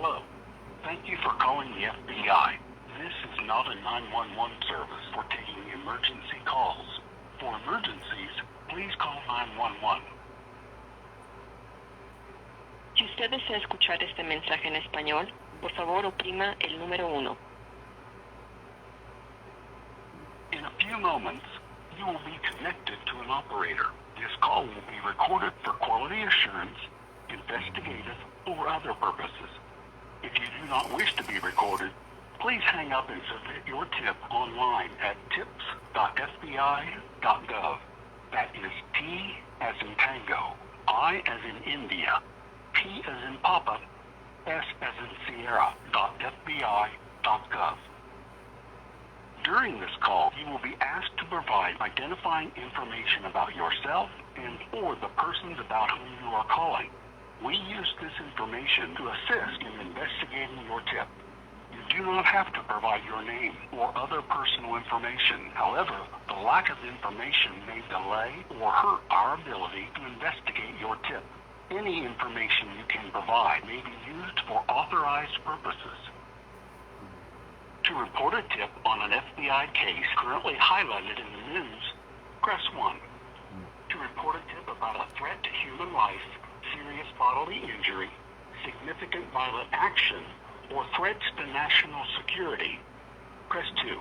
Hello. Thank you for calling the FBI. This is not a 911 service for taking emergency calls. For emergencies, please call 911. Si usted desea escuchar este mensaje en español, por favor oprima el número 1. In a few moments, you will be connected to an operator. This call will be recorded for quality assurance, investigative, or other purposes. If you do not wish to be recorded, please hang up and submit your tip online at tips.fbi.gov. That is T as in Tango, I as in India, P as in Papa, S as in Sierra, .fbi.gov. During this call, you will be asked to provide identifying information about yourself and or the persons about whom you are calling. We use this information to assist in investigating your tip. You do not have to provide your name or other personal information. However, the lack of information may delay or hurt our ability to investigate your tip. Any information you can provide may be used for authorized purposes. To report a tip on an FBI case currently highlighted in the news, press 1. To report a tip about a threat to human life, serious bodily injury, significant violent action, or threats to national security, press 2.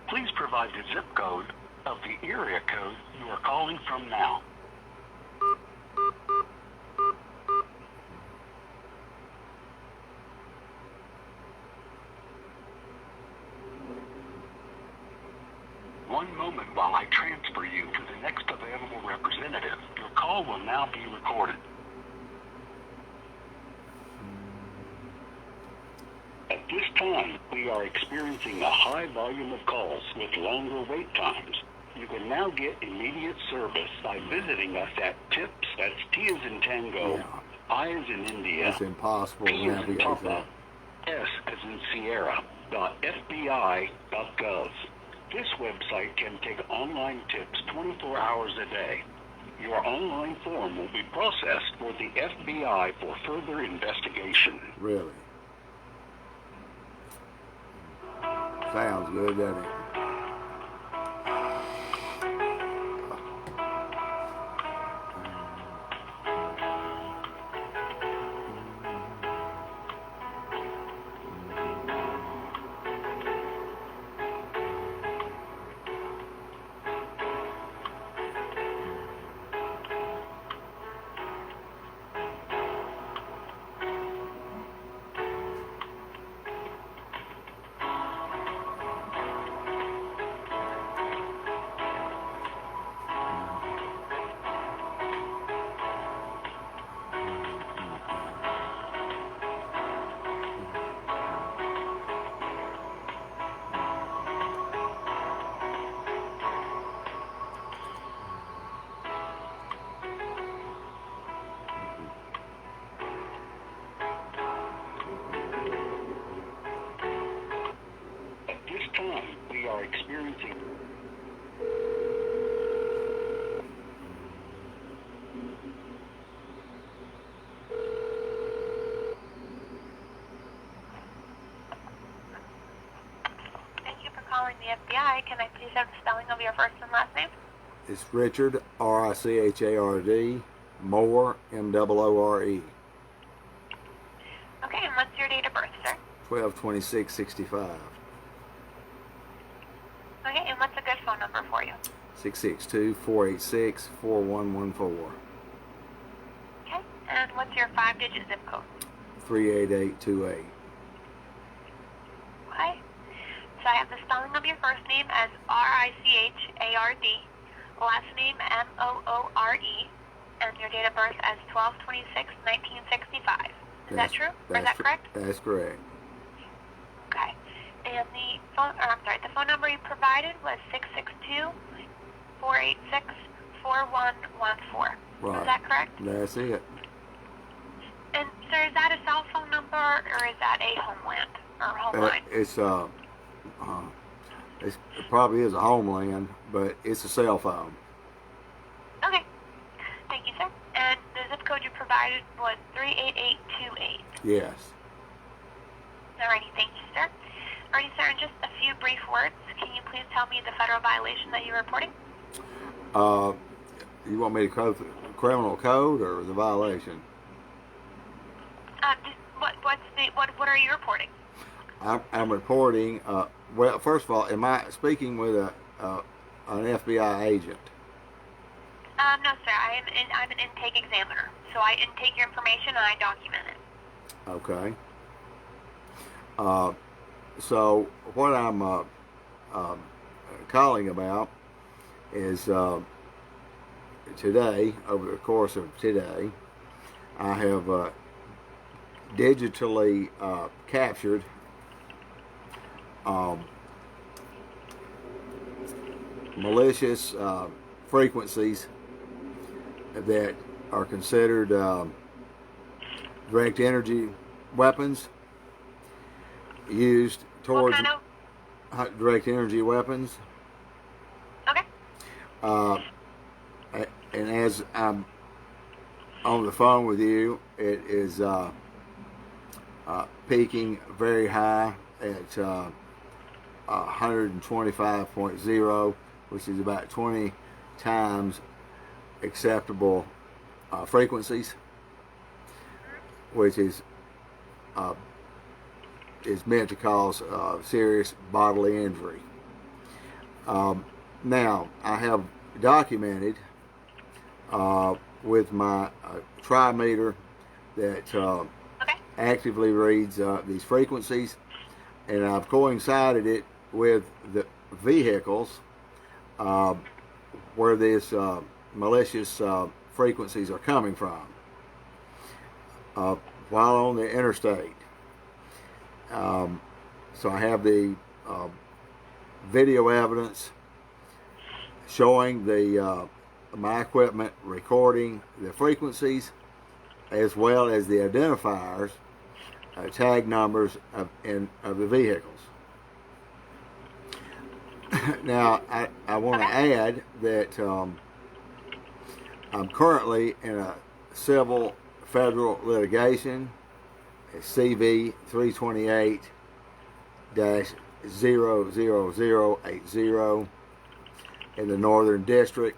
Please provide the zip code of the area code you are calling from now. One moment while I transfer you to the next available representative. Your call will now be recorded. At this time, we are experiencing a high volume of calls with longer wait times. You can now get immediate service by visiting us at TIPS, that's T as in Tango, I as in India, It's impossible to P as in navigate Papa, that. S as in Sierra, .fbi.gov. This website can take online tips 24 hours a day. Your online form will be processed for the FBI for further investigation. Really. Sounds good, doesn't it? At this time, we are experiencing Thank you for calling the FBI. Can I please have the spelling of your first and last name? It's Richard, R-I-C-H-A-R-D, Moore, M-O-O-R-E, Okay, and what's your date of birth, sir? 12/26/65, Okay, and what's a good phone number for you? 662-486-4114, Okay, and what's your 5-digit zip code? 38828. Okay, so I have the spelling of your first name as R-I-C-H-A-R-D, last name M-O-O-R-E, and your date of birth as 12/26/1965. Is that true? Or is that correct? That's correct. Okay. And the phone number you provided was 662-486-4114. Right. Is that correct? That's it. And sir, is that a cell phone number or is that a homeland or home line? It probably is a homeland, but it's a cell phone. Okay. Thank you, sir. And the zip code you provided was 38828. Yes. Alrighty, thank you, sir. Alrighty, sir, in just a few brief words, can you please tell me the federal violation that you're reporting? You want me to quote the criminal code or the violation? What are you reporting? I'm reporting. Well, first of all, am I speaking with an FBI agent? No, sir. I'm an intake examiner, so I intake your information and I document it. Okay. So what I'm calling about is today, over the course of today, I have digitally captured malicious frequencies that are considered direct energy weapons used towards What kind of? direct energy weapons. Okay. And as I'm on the phone with you, it is peaking very high at 125.0, which is about 20 times acceptable frequencies, which is meant to cause serious bodily injury. Now, I have documented with my trimeter that Okay. actively reads these frequencies, and I've coincided it with the vehicles where these malicious frequencies are coming from while on the interstate. So I have the video evidence showing the my equipment recording the frequencies, as well as the identifiers, tag numbers of the vehicles. Now, I want to add that I'm currently in a civil federal litigation, CV 328-00080 in the Northern District,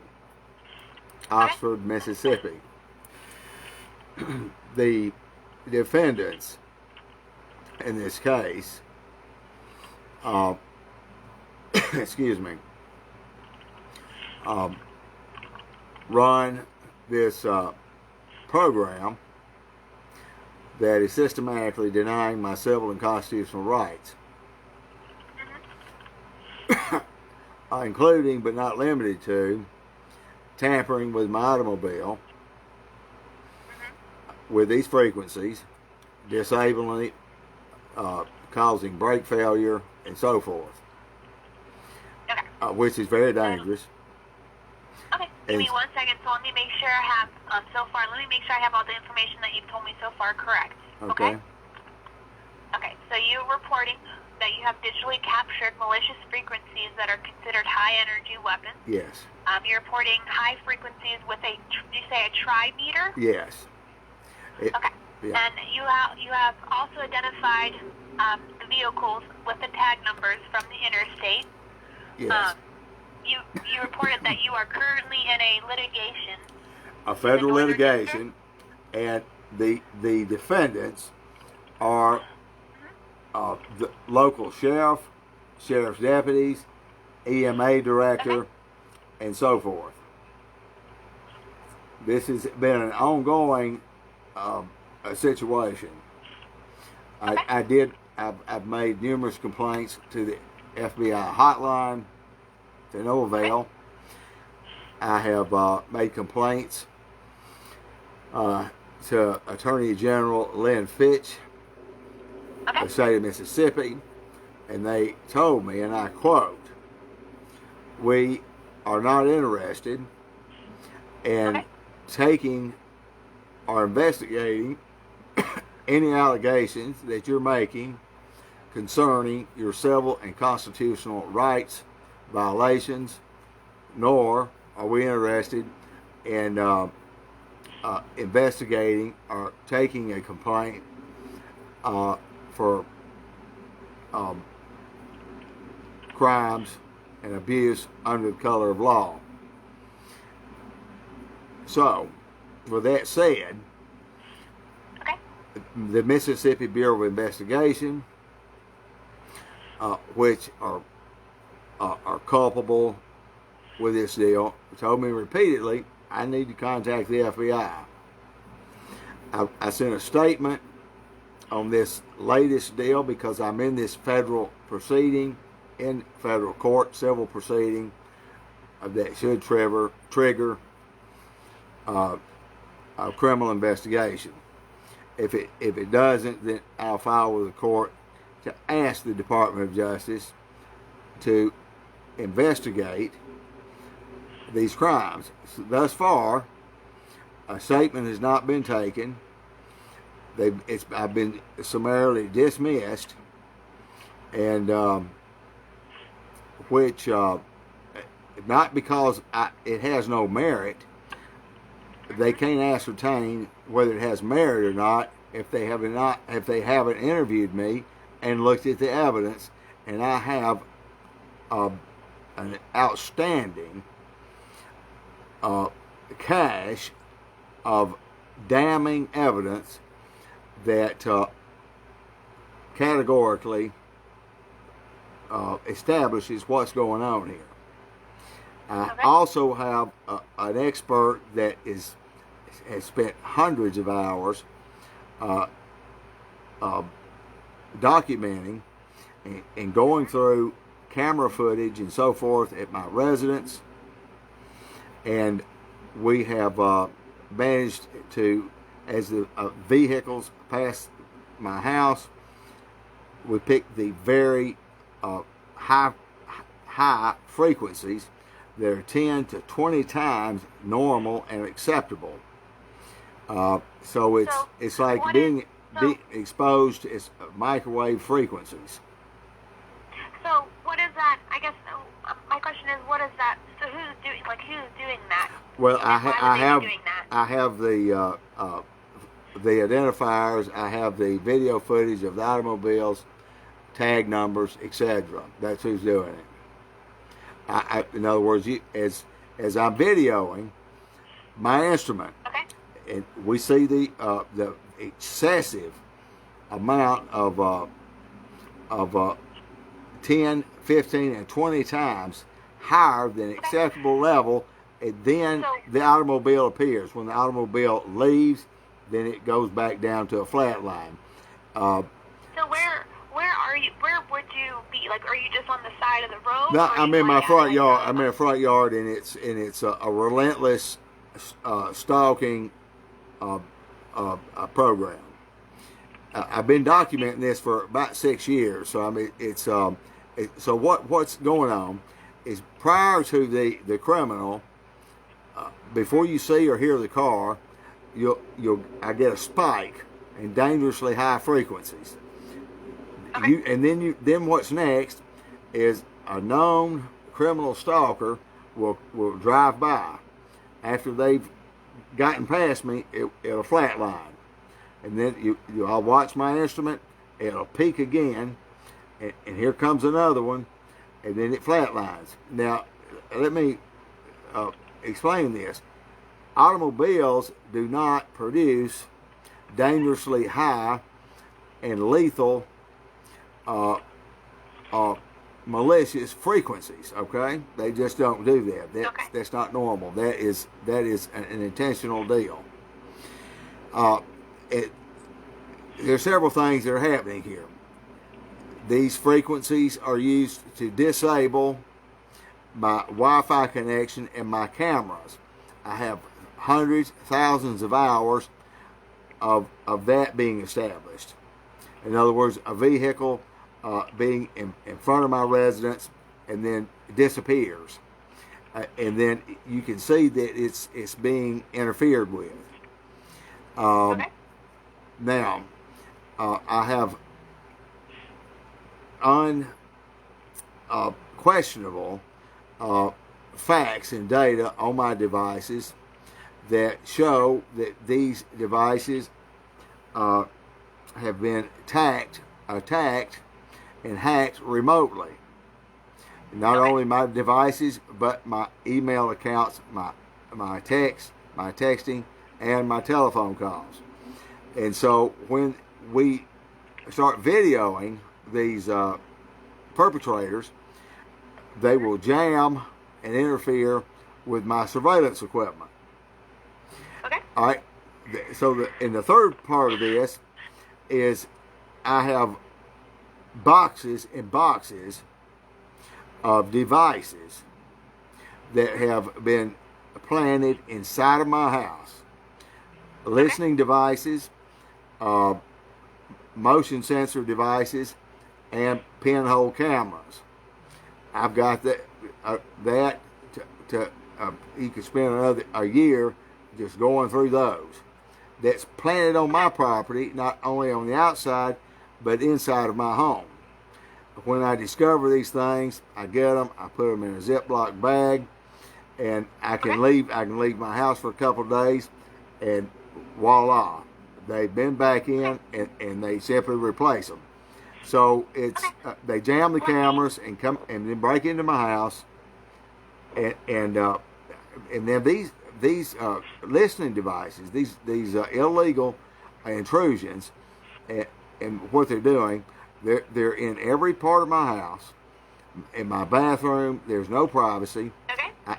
Oxford, Mississippi. The defendants in this case, excuse me, run this program that is systematically denying my civil and constitutional rights, including but not limited to tampering with my automobile with these frequencies, disabling it, causing brake failure, and so forth, which is very dangerous. Okay, give me 1 second. So let me make sure I have let me make sure I have all the information that you've told me so far correct. Okay. Okay, so you're reporting that you have digitally captured malicious frequencies that are considered high energy weapons. Yes. You're reporting high frequencies with a, did you say a trimeter? Yes. Okay. Yeah. And you have also identified the vehicles with the tag numbers from the interstate. Yes. You reported that you are currently in a litigation. A federal litigation, and the defendants are the local sheriff, sheriff's deputies, EMA director, and so forth. This has been an ongoing situation. I've made numerous complaints to the FBI hotline, to no avail. I have made complaints to Attorney General Lynn Fitch of the state of Mississippi, and they told me, and I quote, "We are not interested in taking or investigating any allegations that you're making concerning your civil and constitutional rights violations, nor are we interested in investigating or taking a complaint for crimes and abuse under the color of law. So, with that said, Okay. the Mississippi Bureau of Investigation, which are culpable with this deal, told me repeatedly I need to contact the FBI. I sent a statement on this latest deal because I'm in this federal proceeding, in federal court, civil proceeding that should trigger a criminal investigation. If it doesn't, then I'll file with the court to ask the Department of Justice to investigate these crimes. Thus far, a statement has not been taken. I've been summarily dismissed, and which not because it has no merit. They can't ascertain whether it has merit or not if they haven't interviewed me and looked at the evidence. And I have an outstanding cache of damning evidence that categorically establishes what's going on here. I also have an expert that has spent hundreds of hours documenting and going through camera footage and so forth at my residence, and we have managed to, as the vehicles pass my house, we pick the very high frequencies that are 10 to 20 times normal and acceptable. So it's like being exposed to microwave frequencies. So what is that? I guess my question is, what is that? So who's doing that? Well, I have the identifiers. I have the video footage of the automobiles, tag numbers, etc. That's who's doing it. In other words, as I'm videoing my instrument, and we see the excessive amount of 10, 15, and 20 times higher than acceptable level, and then the automobile appears. When the automobile leaves, then it goes back down to a flat line. So where are you? Where would you be? Like, are you just on the side of the road? No, I'm in my front yard. I'm in a front yard, and it's a relentless stalking program. I've been documenting this for about 6 years. So I mean, so what's going on is, prior to the criminal, before you see or hear the car, I get a spike in dangerously high frequencies. Then what's next is a known criminal stalker will drive by. After they've gotten past me, it'll flatline, and then I'll watch my instrument. It'll peak again, and here comes another one, and then it flatlines. Now, let me explain this. Automobiles do not produce dangerously high and lethal malicious frequencies. Okay, they just don't do that. That's not normal. That is an intentional deal. There's several things that are happening here. These frequencies are used to disable my Wi-Fi connection and my cameras. I have hundreds, thousands of hours of that being established. In other words, a vehicle being in front of my residence and then disappears, and then you can see that it's being interfered with. Now, I have unquestionable facts and data on my devices that show that these devices have been attacked, and hacked remotely. Not only my devices, but my email accounts, my texting, and my telephone calls. And so when we start videoing these perpetrators, they will jam and interfere with my surveillance equipment. Okay. All right. So in the third part of this is I have boxes and boxes of devices that have been planted inside of my house. Listening devices, motion sensor devices, and pinhole cameras. I've got that you could spend a year just going through those. That's planted on my property, not only on the outside, but inside of my home. When I discover these things, I get them, I put them in a Ziploc bag, and I can leave my house for a couple of days, and voila, they've been back in, and they simply replace them. So it's they jam the cameras and come and then break into my house, and then these listening devices, these illegal intrusions, and what they're doing, they're in every part of my house. In my bathroom, there's no privacy,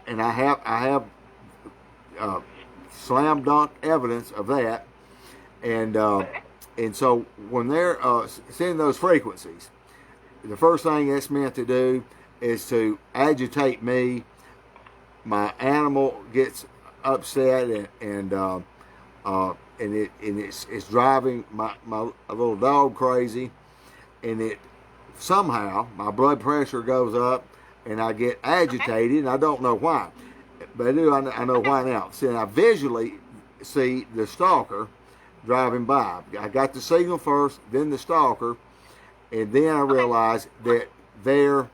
and I have slam dunk evidence of that, and so when they're sending those frequencies, the first thing that's meant to do is to agitate me. My animal gets upset, and it's driving my little dog crazy, and it somehow my blood pressure goes up, and I get agitated, and I don't know why, but I know why now. See, I visually see the stalker driving by. I got the signal first, then the stalker, and then I realize that they're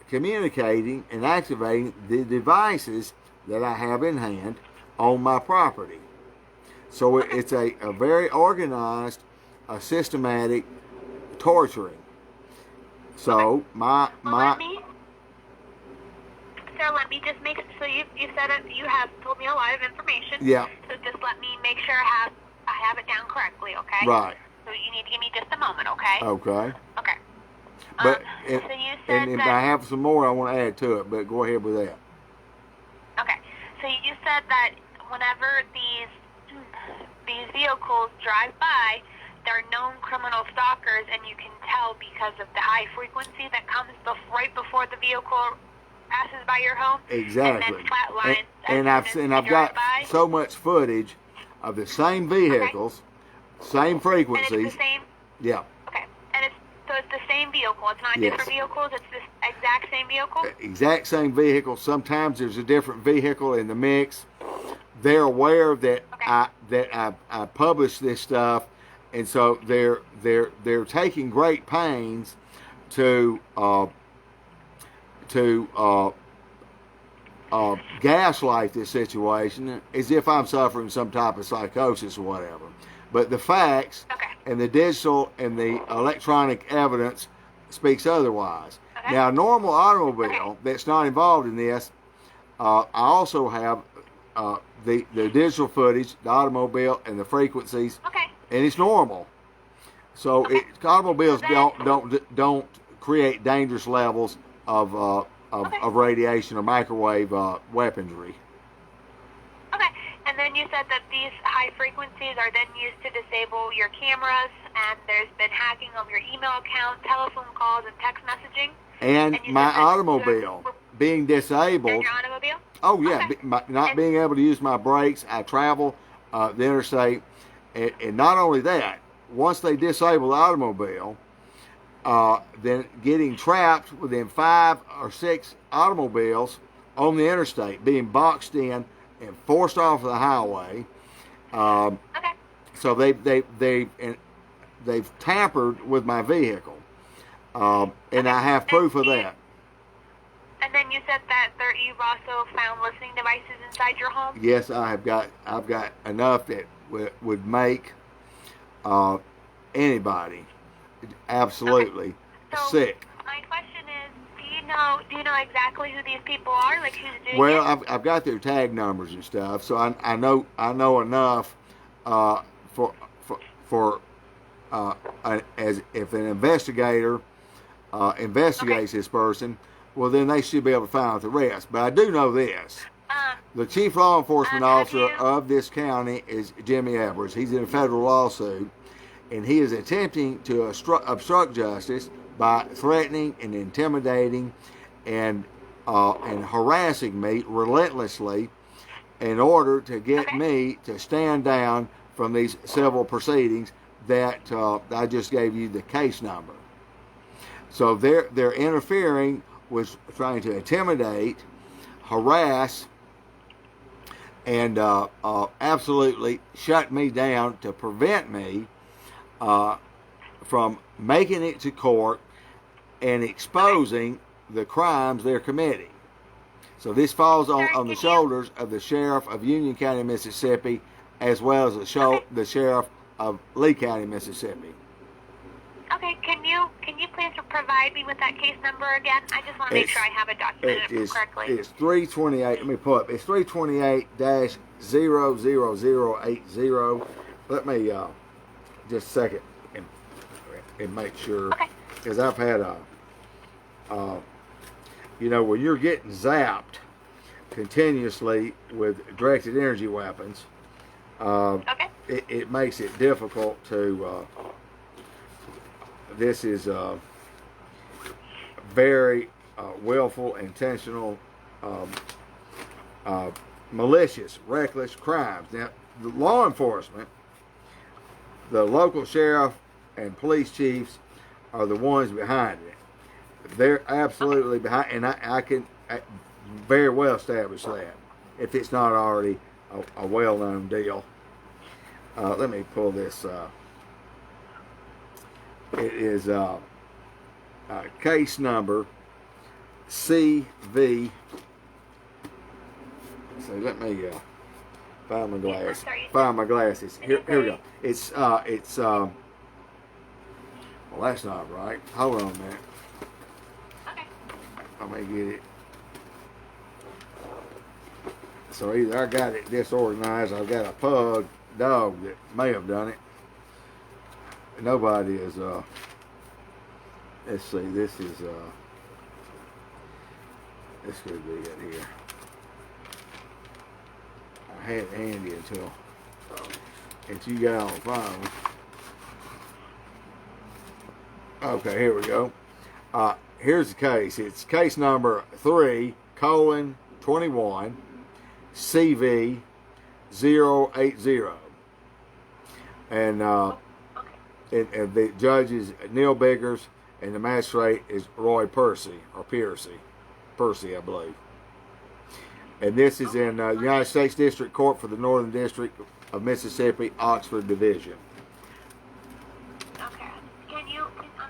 communicating and activating the devices that I have in hand on my property. So it's a very organized, systematic torturing. So let me just make it. So you said it. You have told me a lot of information. Yeah. So just let me make sure I have it down correctly. Okay. Right. So you need to give me just a moment. Okay. Okay. Okay. But so you said and if that, I have some more, I want to add to it. But go ahead with that. Okay. So you said that whenever these vehicles drive by, they're known criminal stalkers, and you can tell because of the high frequency that comes right before the vehicle passes by your home. Exactly. And then flatlines. And I've got so much footage of the same vehicles, same frequencies. And it's the same. Yeah. Okay. And it's the same vehicle. It's not different vehicles. It's this exact same vehicle. Exact same vehicle. Sometimes there's a different vehicle in the mix. They're aware that I publish this stuff, and so they're taking great pains to gaslight this situation as if I'm suffering some type of psychosis or whatever. But the facts and the digital and the electronic evidence speaks otherwise. Now, a normal automobile that's not involved in this, I also have the digital footage, the automobile, and the frequencies, and it's normal. So automobiles don't create dangerous levels of radiation or microwave weaponry. Okay, and then you said that these high frequencies are then used to disable your cameras, and there's been hacking of your email account, telephone calls, and text messaging. And my automobile being disabled. And your automobile? Oh yeah, not being able to use my brakes. I travel the interstate, and not only that, once they disable the automobile, then getting trapped within 5 or 6 automobiles on the interstate, being boxed in and forced off the highway. So they've tampered with my vehicle, and I have proof of that. And then you said that you've also found listening devices inside your home? Yes, I've got enough that would make anybody absolutely sick. My question is, do you know exactly who these people are? Like who's doing Well, it? I've got their tag numbers and stuff, so I know enough for as if an investigator investigates this person, well then they should be able to find out the rest. But I do know this: the chief law enforcement officer of this county is Jimmy Edwards. He's in a federal lawsuit, and he is attempting to obstruct justice by threatening and intimidating and harassing me relentlessly in order to get me to stand down from these civil proceedings that I just gave you the case number. So they're interfering with trying to intimidate, harass, and absolutely shut me down to prevent me from making it to court and exposing the crimes they're committing. So this falls on the shoulders of the sheriff of Union County, Mississippi, as well as the sheriff of Lee County, Mississippi. Okay, can you please provide me with that case number again? I just want to make sure I have it documented correctly. It's 328. Let me pull up. It's 328-00080. Let me just a second and make sure, because I've had when you're getting zapped continuously with directed energy weapons, it makes it difficult to. This is very willful, intentional, malicious, reckless crimes. Now, the law enforcement, the local sheriff and police chiefs are the ones behind it. They're absolutely behind, and I can very well establish that if it's not already a well-known deal. Let me pull this. It is case number CV. So let me find my glasses. Find my glasses. Here we go. It's well, that's not right. Hold on a minute. Let me get it. So either I got it disorganized, I've got a pug dog that may have done it. Nobody is, let's see, this could be it here. I had it handy until you got on the phone. Okay, here we go. Here's the case. It's case number 3:21 CV 080. And the judge is Neil Biggers, and the magistrate is Roy Percy, I believe. And this is in United States District Court for the Northern District of Mississippi, Oxford Division. Okay. I'm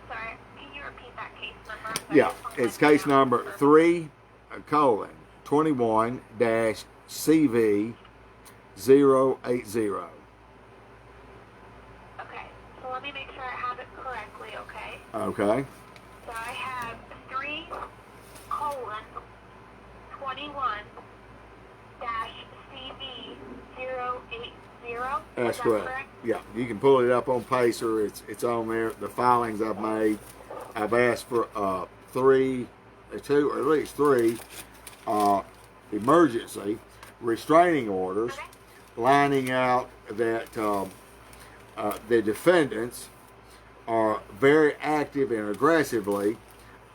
sorry, can you repeat that case number? Yeah, it's case number 3:21-CV 080. Let me make sure I have it correctly, okay? Okay. So I have 3:21-CV 080. That's correct. Yeah, you can pull it up on Pacer. It's on there. The filings I've made. I've asked for two or at least three emergency restraining orders, lining out that the defendants are very active and aggressively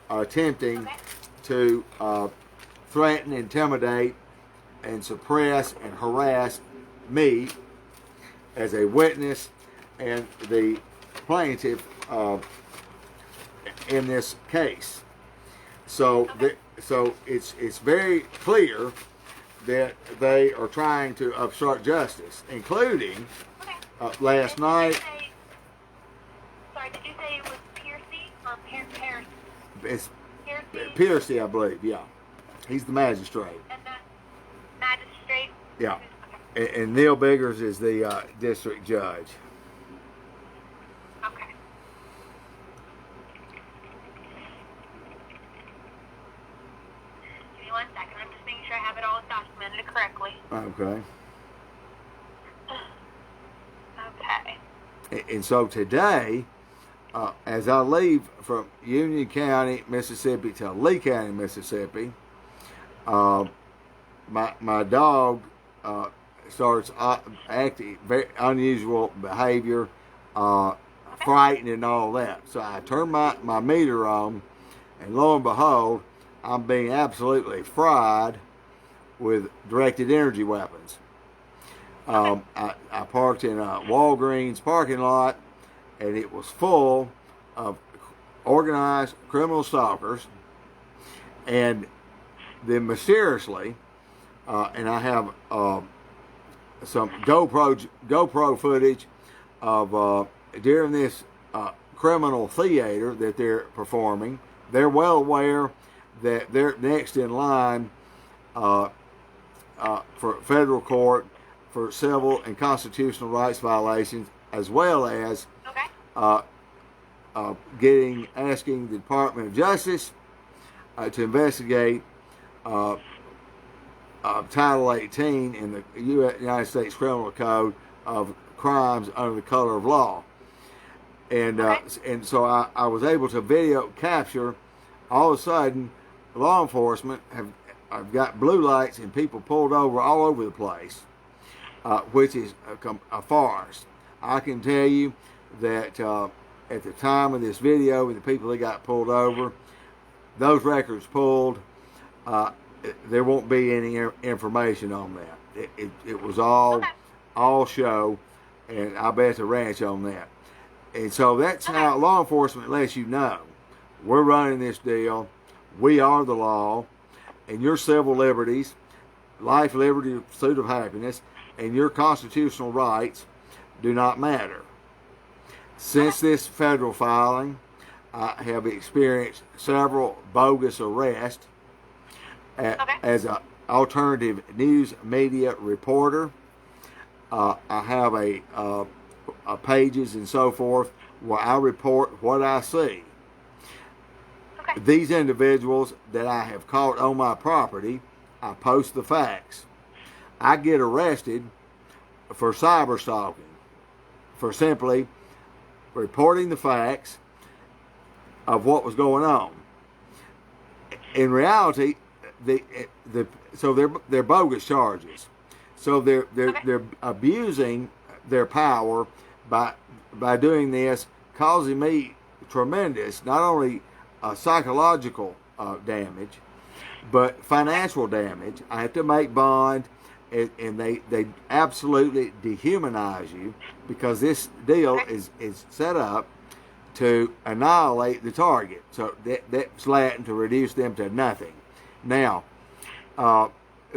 attempting to threaten, intimidate, and suppress and harass me as a witness and the plaintiff in this case. So it's very clear that they are trying to obstruct justice, including last night. Sorry, did you say it was Piercy or Piercy? It's Piercy, I believe. Yeah. He's the magistrate. And the magistrate? Yeah. And Neil Biggers is the district judge. Okay. Give me 1 second. I'm just making sure I have it all documented correctly. Okay. Okay. And so today, as I leave from Union County, Mississippi to Lee County, Mississippi, my dog starts acting very unusual behavior, frightening and all that. So I turn my meter on, and lo and behold, I'm being absolutely fried with directed energy weapons. I parked in a Walgreens parking lot, and it was full of organized criminal stalkers. And then mysteriously, and I have some GoPro footage of during this criminal theater that they're performing. They're well aware that they're next in line for federal court for civil and constitutional rights violations, as well as asking the Department of Justice to investigate Title 18 in the United States Criminal Code of crimes under the color of law. And so I was able to video capture. All of a sudden, law enforcement I've got blue lights and people pulled over all over the place, which is a farce. I can tell you that at the time of this video, with the people that got pulled over, those records pulled, there won't be any information on that. It was all show, and I bet the ranch on that. And so that's how law enforcement lets you know we're running this deal. We are the law, and your civil liberties, life, liberty, pursuit of happiness, and your constitutional rights do not matter. Since this federal filing, I have experienced several bogus arrests as an alternative news media reporter. I have a pages and so forth where I report what I see. These individuals that I have caught on my property, I post the facts. I get arrested for cyber stalking, for simply reporting the facts of what was going on. In reality, so they're bogus charges. So they're abusing their power by doing this, causing me tremendous, not only psychological damage, but financial damage. I have to make bond, and they absolutely dehumanize you, because this deal is set up to annihilate the target. So that's Latin, to reduce them to nothing. Now,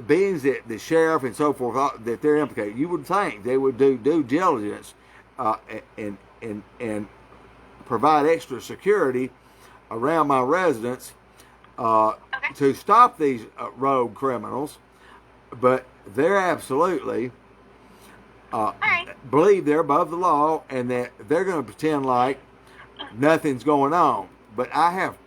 being that the sheriff and so forth, that they're implicated, you would think they would do due diligence and provide extra security around my residence to stop these rogue criminals, but they're absolutely believe they're above the law, and that they're going to pretend like nothing's going on. But I have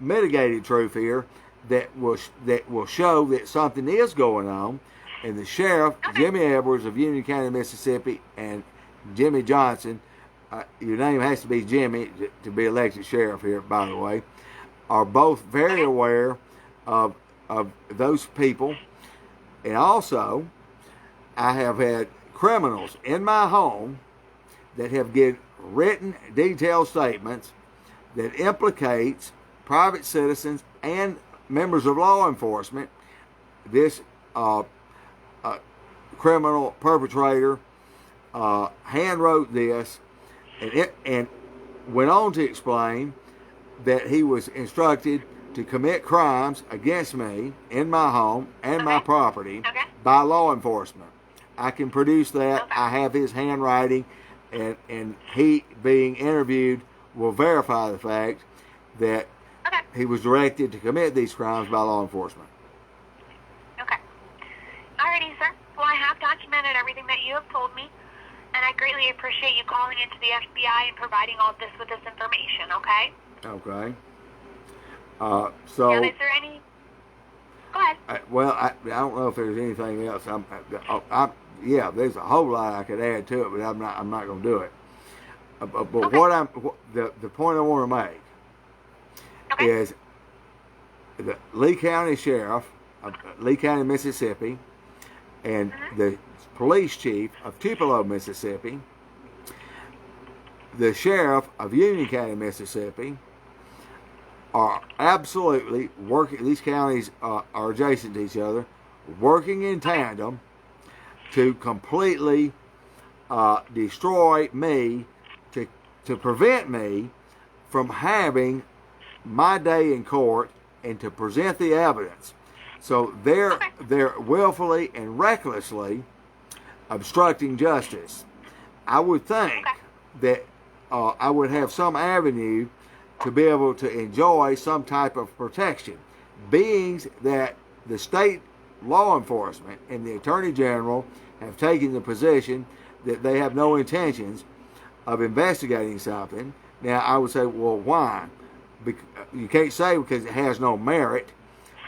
unmitigated truth here that will show that something is going on. And the sheriff, Jimmy Edwards of Union County, Mississippi, and Jimmy Johnson, your name has to be Jimmy to be elected sheriff here, by the way, are both very aware of those people. And also, I have had criminals in my home that have given written detailed statements that implicates private citizens and members of law enforcement. This criminal perpetrator hand wrote this, and went on to explain that he was instructed to commit crimes against me in my home and my property by law enforcement. I can produce that. I have his handwriting, and he, being interviewed, will verify the fact that he was directed to commit these crimes by law enforcement. Okay. Alrighty, sir. Well, I have documented everything that you have told me, and I greatly appreciate you calling into the FBI and providing all this with this information, okay? Okay. Now, is there any... Go ahead. I don't know if there's anything else. Yeah, there's a whole lot I could add to it, but I'm not going to do it. But okay. The point I want to make is the Lee County Sheriff of Lee County, Mississippi, and the police chief of Tupelo, Mississippi, the sheriff of Union County, Mississippi, are absolutely working. These counties are adjacent to each other, working in tandem to completely destroy me, to prevent me from having my day in court and to present the evidence. So they're willfully and recklessly obstructing justice. I would think that I would have some avenue to be able to enjoy some type of protection, being that the state law enforcement and the Attorney General have taken the position that they have no intentions of investigating something. Now, I would say, well, why? You can't say because it has no merit.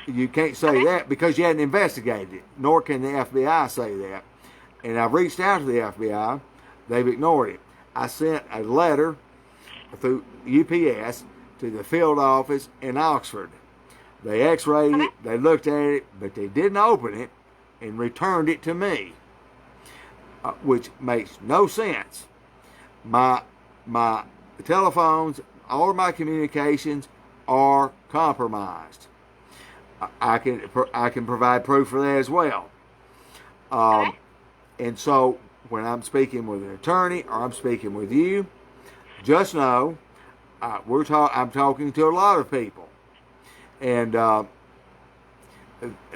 You can't say that because you hadn't investigated it, nor can the FBI say that. And I've reached out to the FBI. They've ignored it. I sent a letter through UPS to the field office in Oxford. They x-rayed it, they looked at it, but they didn't open it and returned it to me, which makes no sense. My telephones, all of my communications are compromised. I can provide proof for that as well. And so when I'm speaking with an attorney or I'm speaking with you, just know I'm talking to a lot of people, and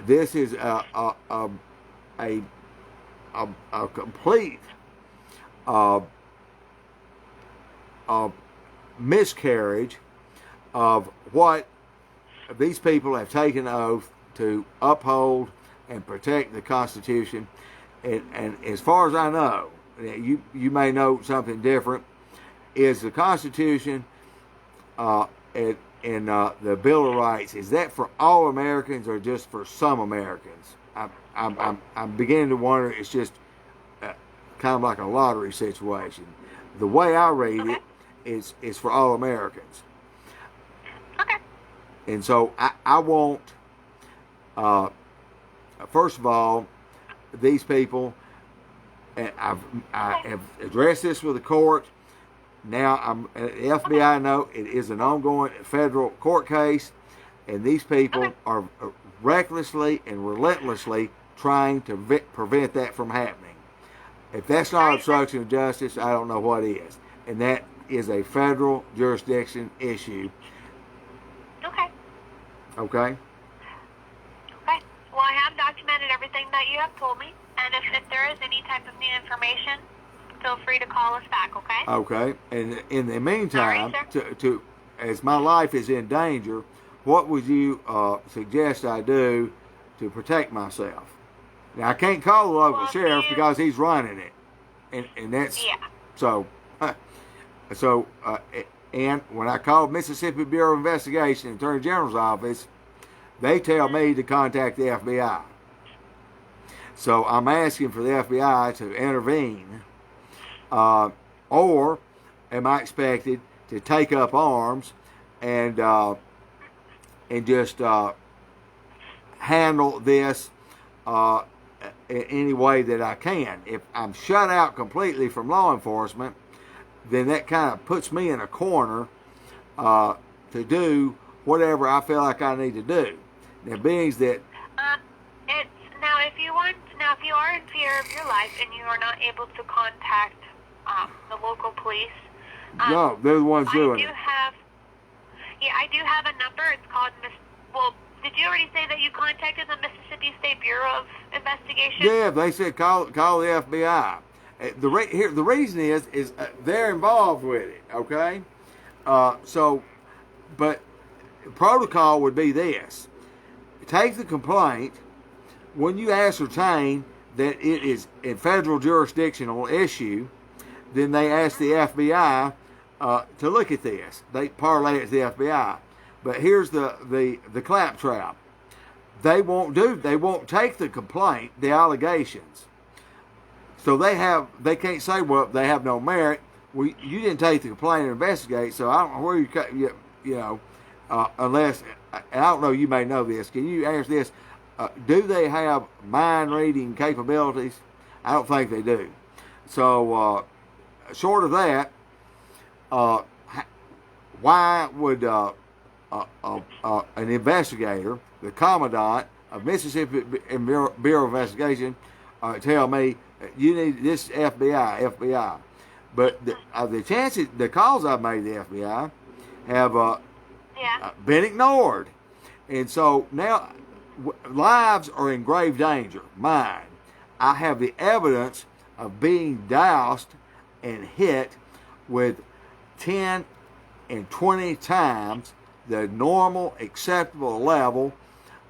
this is a complete miscarriage of what these people have taken an oath to uphold and protect the Constitution. And as far as I know, you may know something different, is the Constitution and the Bill of Rights, is that for all Americans or just for some Americans? I'm beginning to wonder. It's just kind of like a lottery situation. The way I read it is for all Americans. Okay. And so I want, first of all, these people, and I have addressed this with the court. Now the FBI know it is an ongoing federal court case, and these people are recklessly and relentlessly trying to prevent that from happening. If that's not obstruction of justice, I don't know what is. And that is a federal jurisdiction issue. Okay. Okay? Okay. Well, I have documented everything that you have told me, and if there is any type of new information, feel free to call us back, okay? Okay. And in the meantime, right, as my life is in danger, what would you suggest I do to protect myself? Now, I can't call the local sheriff because he's running it, and that's so. And when I called Mississippi Bureau of Investigation, Attorney General's office, they tell me to contact the FBI. So I'm asking for the FBI to intervene, or am I expected to take up arms and just handle this in any way that I can? If I'm shut out completely from law enforcement, then that kind of puts me in a corner to do whatever I feel like I need to do. Now, being that if you are in fear of your life and you are not able to contact the local police, no, they're the ones doing it. I do have a number. It's called did you already say that you contacted the Mississippi State Bureau of Investigation? Yeah, they said call the FBI. The reason is they're involved with it. Okay, but protocol would be this. Take the complaint. When you ascertain that it is a federal jurisdictional issue, then they ask the FBI to look at this. They parlay it to the FBI. But here's the claptrap. They won't take the complaint, the allegations. So they can't say, well, they have no merit. Well, you didn't take the complaint and investigate, so I don't know where unless, and I don't know, you may know this. Can you answer this? Do they have mind reading capabilities? I don't think they do. So, short of that, why would an investigator, the commandant of Mississippi Bureau of Investigation, tell me you need this FBI? But the chances, the calls I've made to the FBI have been ignored, and so now lives are in grave danger. Mine. I have the evidence of being doused and hit with 10 and 20 times the normal acceptable level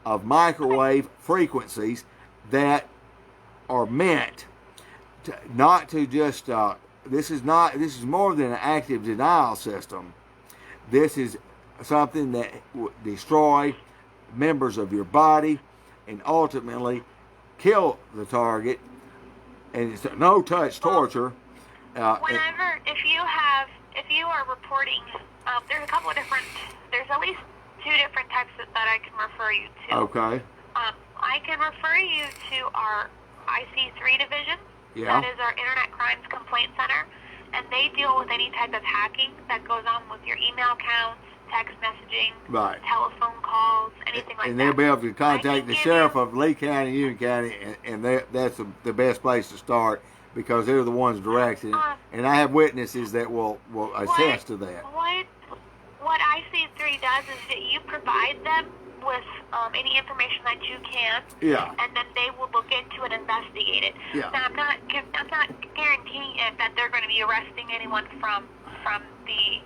of microwave frequencies that are meant to, not to just this is more than an active denial system. This is something that will destroy members of your body and ultimately kill the target, and it's no touch torture. If you are reporting, there's a couple of there's at least 2 different types that I can refer you to. Okay. I can refer you to our IC3 division. Yeah. That is our Internet Crimes Complaint Center, and they deal with any type of hacking that goes on with your email accounts, text messaging, right, telephone calls, anything like that. And they'll be able to contact the sheriff of Lee County, Union County, and that's the best place to start, because they're the ones directing it. And I have witnesses that will attest to that. What IC3 does is that you provide them with any information that you can, and then they will look into it and investigate it. Yeah. Now, I'm not guaranteeing that they're going to be arresting anyone from the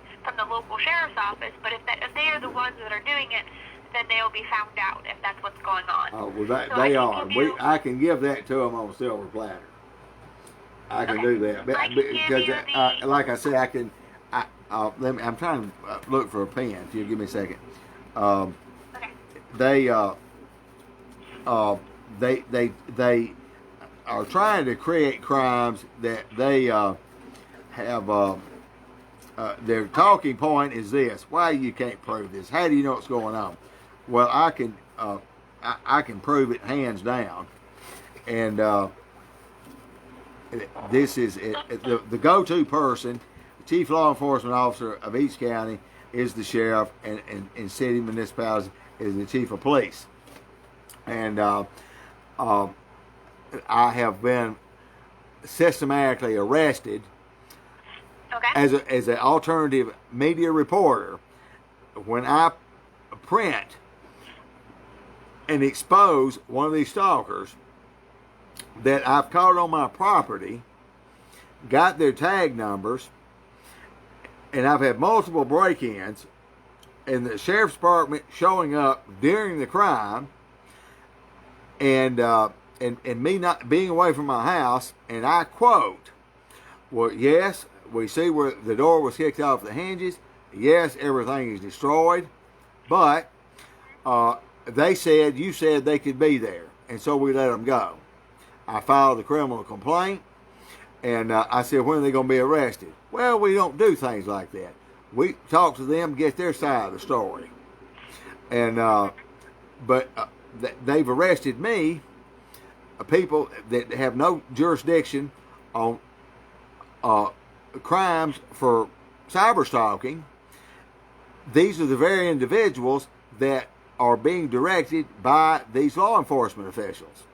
local sheriff's office, but if they are the ones that are doing it, then they'll be found out if that's what's going on. Oh, well, they are. I can give that to them on a silver platter. I can do that. Because, like I said, I can. I'm trying to look for a pen. If you give me a second. Okay. They are trying to create crimes that they have. Their talking point is this: why you can't prove this? How do you know what's going on? Well, I can prove it hands down, and this is the go-to person. The chief law enforcement officer of each county is the sheriff, and city municipalities is the chief of police. And I have been systematically arrested as an alternative media reporter when I print and expose one of these stalkers that I've caught on my property, got their tag numbers, and I've had multiple break-ins, and the sheriff's department showing up during the crime, and me not being away from my house, and I quote, well, yes, we see where the door was kicked off the hinges, yes, everything is destroyed, but you said they could be there, and so we let them go. I filed a criminal complaint, and I said, when are they going to be arrested? Well, we don't do things like that. We talk to them, get their side of the story. And but they've arrested me, people that have no jurisdiction on crimes for cyber stalking. These are the very individuals that are being directed by these law enforcement officials.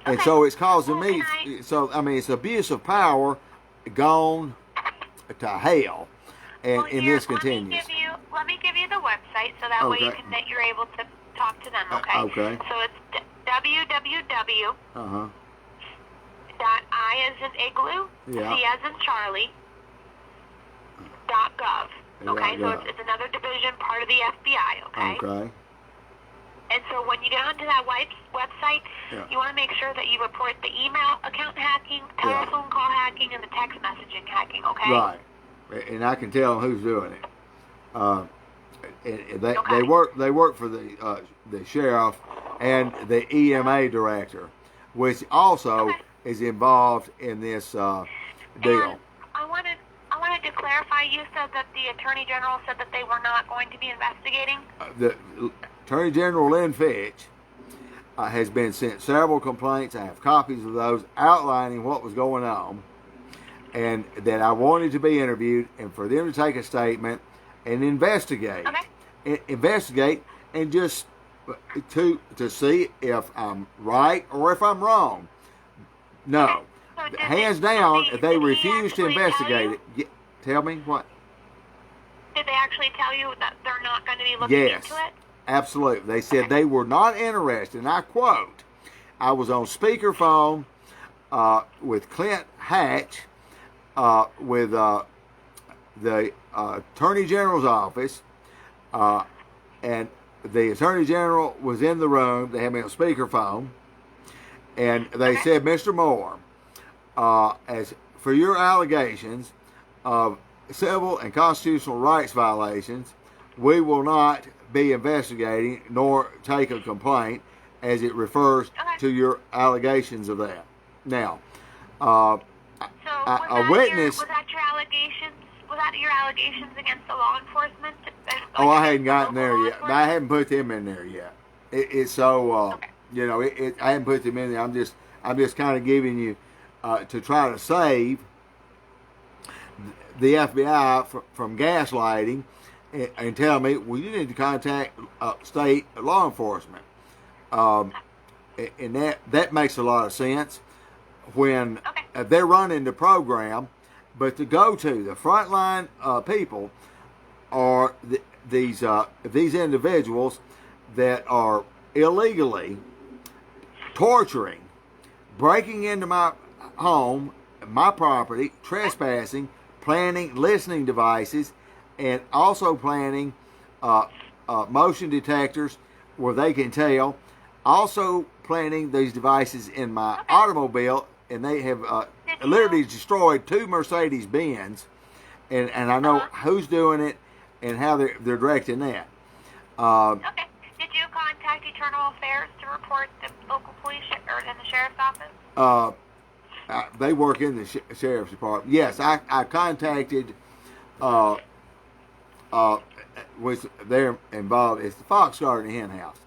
And so it's causing me, it's abuse of power gone to hell. And this continues. Let me give you the website so that way you're able to talk to them, okay? Okay. So it's www. .I as in igloo, C as in Charlie, .gov. Okay, so it's another division, part of the FBI, okay? Okay. And so when you get onto that website, you want to make sure that you report the email account hacking, telephone call hacking, and the text messaging hacking, okay? Right. And I can tell who's doing it. They work for the sheriff and the EMA director, which also is involved in this deal. And I wanted to clarify. You said that the Attorney General said that they were not going to be investigating. The Attorney General Lynn Fitch has been sent several complaints. I have copies of those outlining what was going on, and that I wanted to be interviewed, and for them to take a statement and investigate. Okay. Investigate and just to see if I'm right or if I'm wrong. No. Okay. So hands down, they refuse to investigate it. Tell me what? Did they actually tell you that they're not going to be looking into it? Absolutely. They said they were not interested, and I quote, I was on speakerphone with Clint Hatch, with the Attorney General's office, and the Attorney General was in the room. They had me on speakerphone, and they said, Mr. Moore, as for your allegations of civil and constitutional rights violations, we will not be investigating nor take a complaint as it refers to your allegations of that. Now, a witness... Was that your allegations? Was that your allegations against the law enforcement? Oh, I hadn't gotten there yet. I haven't put them in there yet. It's so, you know, I haven't put them in there. I'm just kind of giving you to try to save the FBI from gaslighting and tell me, well, you need to contact state law enforcement. And that makes a lot of sense when they're running the program, but to go to the frontline people are these individuals that are illegally torturing, breaking into my home, my property, trespassing, planning listening devices, and also planning motion detectors where they can tell, also planning these devices in my automobile, and they have literally destroyed 2 Mercedes-Benz, and I know who's doing it and how they're directing that. Did you contact Internal Affairs to report the local police or in the sheriff's office? They work in the sheriff's department. Yes, I contacted. Was they're involved? It's the Fox Garden Hen House.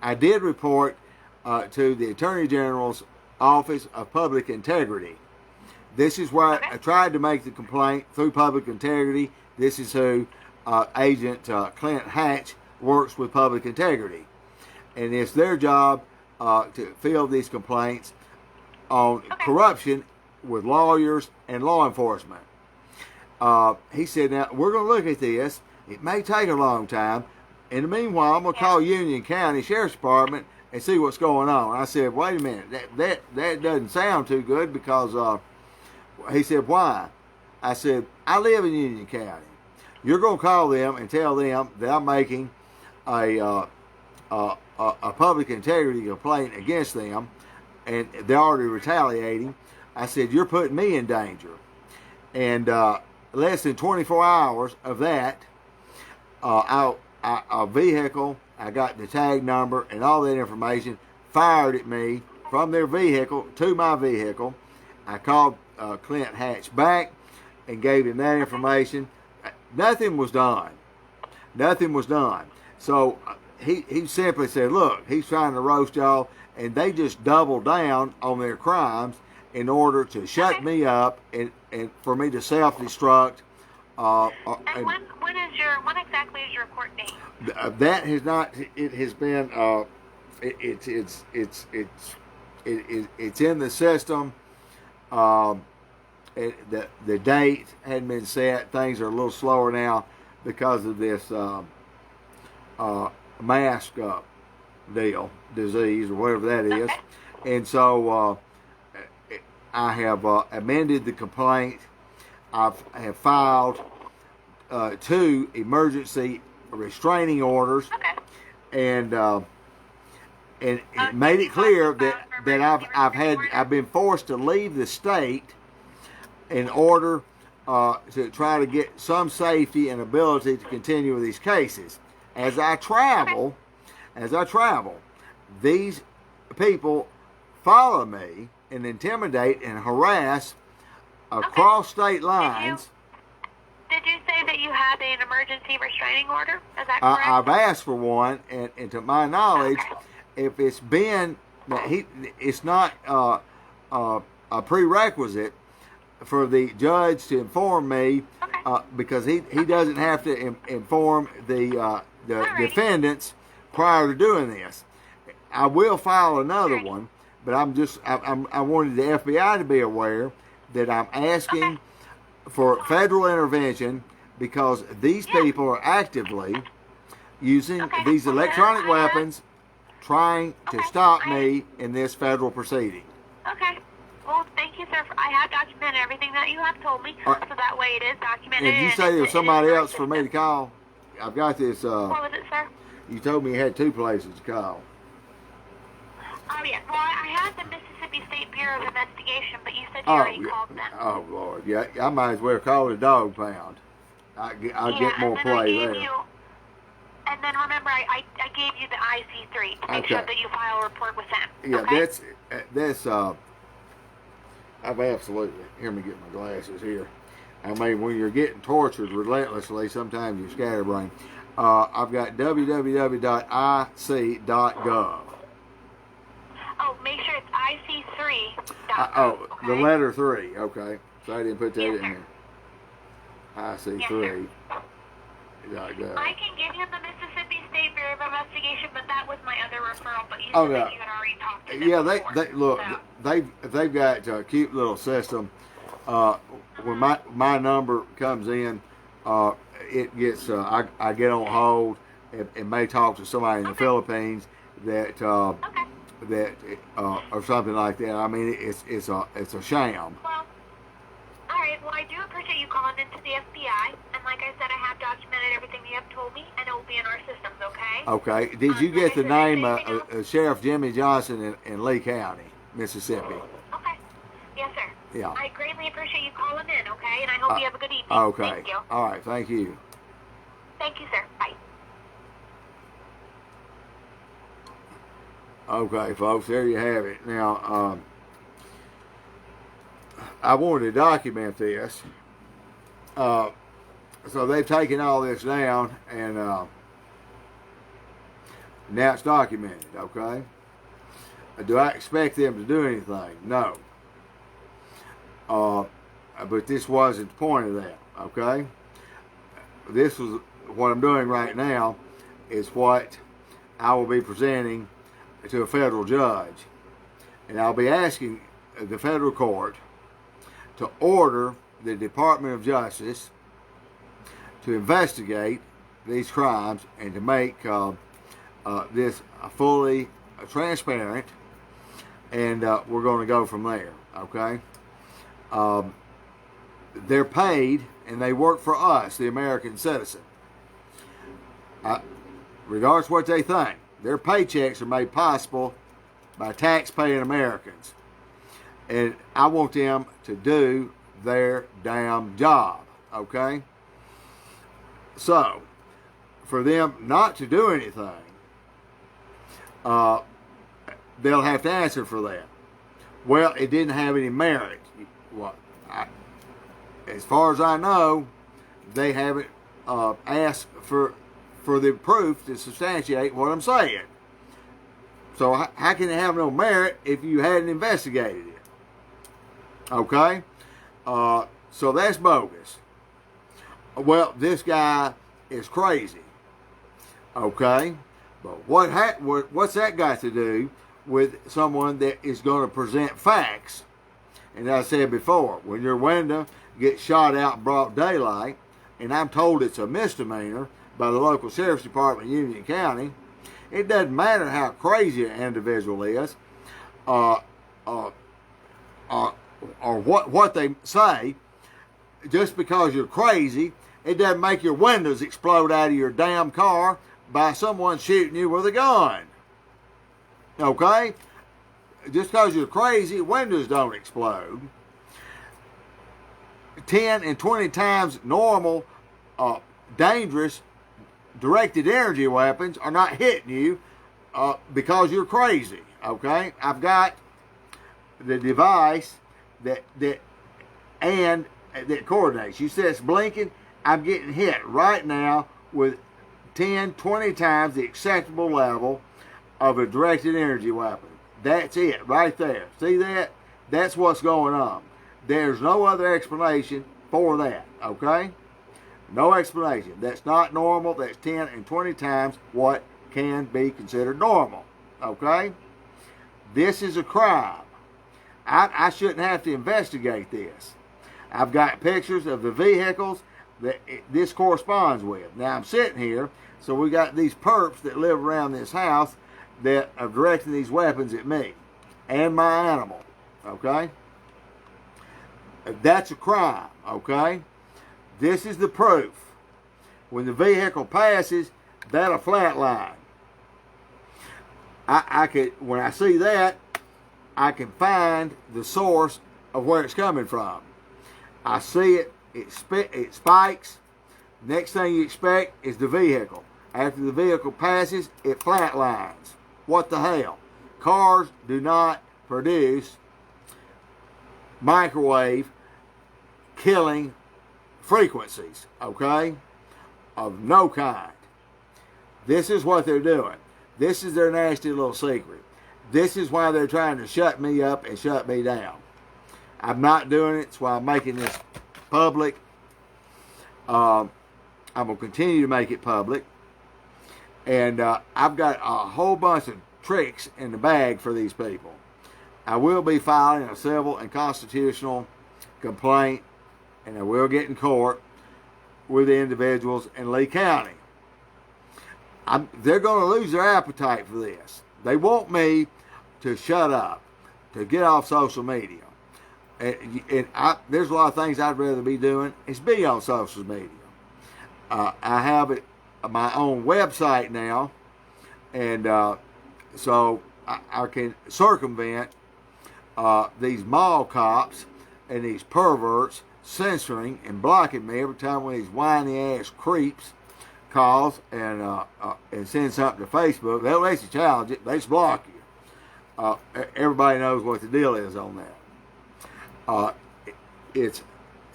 I did report to the Attorney General's Office of Public Integrity. This is where I tried to make the complaint through Public Integrity. This is who Agent Clint Hatch works with Public Integrity, and it's their job to field these complaints on corruption with lawyers and law enforcement. He said, now, we're going to look at this. It may take a long time. In the meanwhile, I'm going to call Union County Sheriff's Department and see what's going on. I said, wait a minute, that doesn't sound too good, because he said, why? I said, I live in Union County. You're going to call them and tell them that I'm making a public integrity complaint against them, and they're already retaliating. I said, you're putting me in danger. And less than 24 hours of that, a vehicle, I got the tag number and all that information, fired at me from their vehicle to my vehicle. I called Clint Hatch back and gave him that information. Nothing was done. Nothing was done. So he simply said, look, he's trying to roast y'all, and they just doubled down on their crimes in order to shut me up and for me to self-destruct. And when exactly is your court date? That has not. It has been. It's in the system. The date hadn't been set. Things are a little slower now because of this mask disease, or whatever that is. And so I have amended the complaint. I have filed 2 emergency restraining orders, Okay. and it made it clear that I've been forced to leave the state in order to try to get some safety and ability to continue with these cases. As I travel, these people follow me and intimidate and harass across state lines. Did you say that you had an emergency restraining order? Is that correct? I've asked for one, and to my knowledge, if it's been, it's not a prerequisite for the judge to inform me, because he doesn't have to inform the defendants prior to doing this. I will file another one, but I wanted the FBI to be aware that I'm asking for federal intervention, because these people are actively using these electronic weapons trying to stop me in this federal proceeding. Okay. Well, thank you, sir. I have documented everything that you have told me, so that way it is documented. Did you say there was somebody else for me to call? I've got this. What was it, sir? You told me you had 2 places to call. Oh, yeah. Well, I had the Mississippi State Bureau of Investigation, but you said you already called them. Oh, Lord. Yeah, I might as well call it a dog pound. I'll get more play there. And then remember, I gave you the IC3 to make sure that you file a report with them. Yeah, okay? that's I've absolutely, hear me get my glasses here. I mean, when you're getting tortured relentlessly, sometimes you scatterbrain. I've got www.ic.gov. Oh, make sure it's IC3. The letter 3. Okay, so I didn't put that in sir. there. IC3. I can give you the Mississippi State Bureau of Investigation, but that was my other referral. But you said that you had already talked to them. Yeah, before, they look. So. They've got a cute little system. When my number comes in, it gets I get on hold and may talk to somebody in the Philippines that or something like that. I mean, it's a sham. Well, all right. Well, I do appreciate you calling into the FBI, and like I said, I have documented everything you have told me, and it will be in our systems. Okay. Okay. Did you get the name of Sheriff Jimmy Johnson in Lee County, Mississippi? Okay. Yes, sir. Yeah. I greatly appreciate you calling in. Okay, and I hope you have a good evening. Okay. Thank you. All right. Thank you. Thank you, sir. Bye. Okay, folks, there you have it. Now, I wanted to document this. So they've taken all this down, and now it's documented, okay? Do I expect them to do anything? No. But this wasn't the point of that, okay? This was what I'm doing right now is what I will be presenting to a federal judge, and I'll be asking the federal court to order the Department of Justice to investigate these crimes and to make this fully transparent, and we're going to go from there, okay? They're paid and they work for us, the American citizen. Regardless of what they think, their paychecks are made possible by tax-paying Americans. And I want them to do their damn job, okay? So, for them not to do anything, they'll have to answer for that. Well, it didn't have any merit. Well, as far as I know, they haven't asked for the proof to substantiate what I'm saying. So how can it have no merit if you hadn't investigated it? Okay? So that's bogus. Well, this guy is crazy. Okay? But what's that got to do with someone that is going to present facts? And as I said before, when your window gets shot out in broad daylight, and I'm told it's a misdemeanor by the local sheriff's department in Union County, it doesn't matter how crazy an individual is, or what they say. Just because you're crazy It doesn't make your windows explode out of your damn car by someone shooting you with a gun. Okay? Just because you're crazy, windows don't explode. 10 and 20 times normal, dangerous, directed energy weapons are not hitting you because you're crazy. Okay? I've got the device that coordinates. You said it's blinking. I'm getting hit right now with 10, 20 times the acceptable level of a directed energy weapon. That's it right there. See that? That's what's going on. There's no other explanation for that, okay? No explanation. That's not normal. That's 10 and 20 times what can be considered normal, okay? This is a crime. I shouldn't have to investigate this. I've got pictures of the vehicles that this corresponds with. Now I'm sitting here, so we got these perps that live around this house that are directing these weapons at me and my animal, okay? That's a crime, okay? This is the proof. When the vehicle passes, that'll flatline. When I see that, I can find the source of where it's coming from. I see it, it spikes. Next thing you expect is the vehicle. After the vehicle passes, it flatlines. What the hell? Cars do not produce microwave killing frequencies, okay? Of no kind. This is what they're doing. This is their nasty little secret. This is why they're trying to shut me up and shut me down. I'm not doing it. That's why I'm making this public. I'm going to continue to make it public. And I've got a whole bunch of tricks in the bag for these people. I will be filing a civil and constitutional complaint, and I will get in court with the individuals in Lee County. They're going to lose their appetite for this. They want me to shut up, to get off social media. There's a lot of things I'd rather be doing is be on social media. I have my own website now, and so I can circumvent these mall cops and these perverts censoring and blocking me every time one of these whiny ass creeps calls and send something to Facebook. They'll let you challenge it. They just block you. Everybody knows what the deal is on that. It's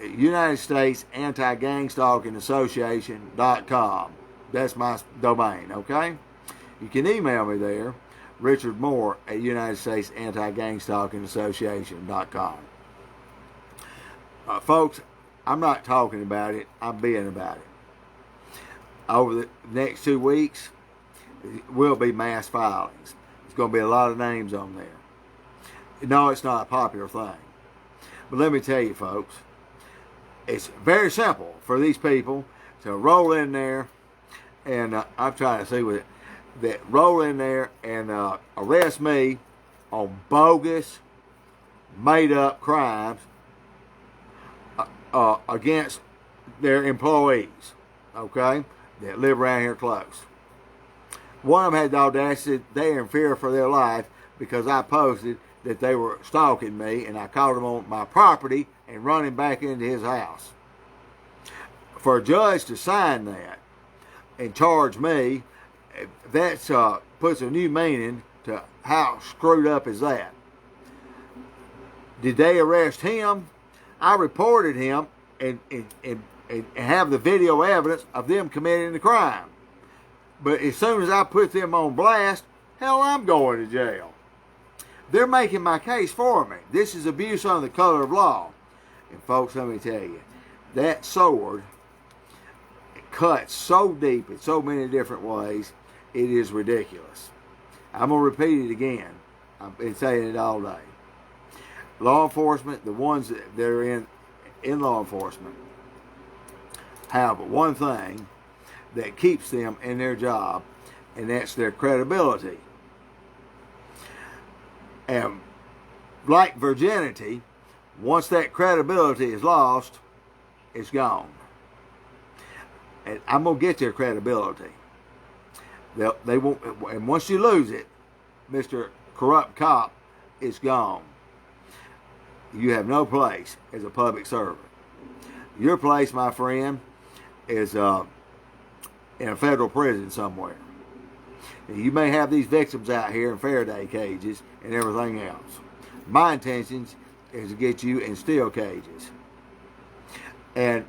United States Anti-Gang-Stalking Association.com. That's my domain, okay? You can email me there, Richard Moore at United States Anti-Gang-Stalking Association.com. Folks, I'm not talking about it. I'm being about it. Over the next 2 weeks, will be mass filings. There's going to be a lot of names on there. No, it's not a popular thing. But let me tell you, folks, it's very simple for these people to roll in there, and I'm trying to see with it, that roll in there and arrest me on bogus, made-up crimes against their employees, okay, that live around here close. One of them had the audacity, they're in fear for their life because I posted that they were stalking me, and I caught him on my property and running back into his house. For a judge to sign that and charge me, that puts a new meaning to how screwed up is that. Did they arrest him? I reported him and have the video evidence of them committing the crime. But as soon as I put them on blast, hell, I'm going to jail. They're making my case for me. This is abuse under the color of law. And folks, let me tell you, that sword cuts so deep in so many different ways, it is ridiculous. I'm going to repeat it again. I've been saying it all day. Law enforcement, the ones that are in law enforcement, have one thing that keeps them in their job, and that's their credibility. And like virginity, once that credibility is lost, it's gone. and I'm gonna get their credibility. They won't, and once you lose it, Mr. Corrupt Cop, it's gone. You have no place as a public servant. Your place, my friend, is in a federal prison somewhere. You may have these victims out here in Faraday cages and everything else. My intentions is to get you in steel cages and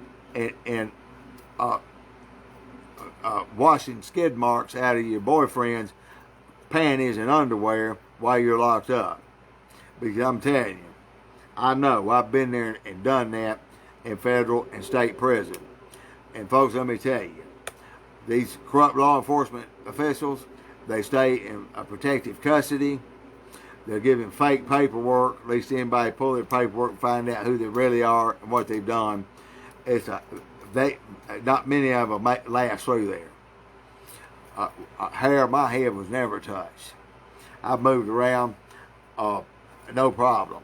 washing skid marks out of your boyfriend's panties and underwear while you're locked up. Because I'm telling you, I know, I've been there and done that in federal and state prison. And folks, let me tell you, these corrupt law enforcement officials, they stay in a protective custody. They're giving fake paperwork. At least anybody pull their paperwork and find out who they really are and what they've done. Not many of them last through there. Hair of my head was never touched. I've moved around, no problem.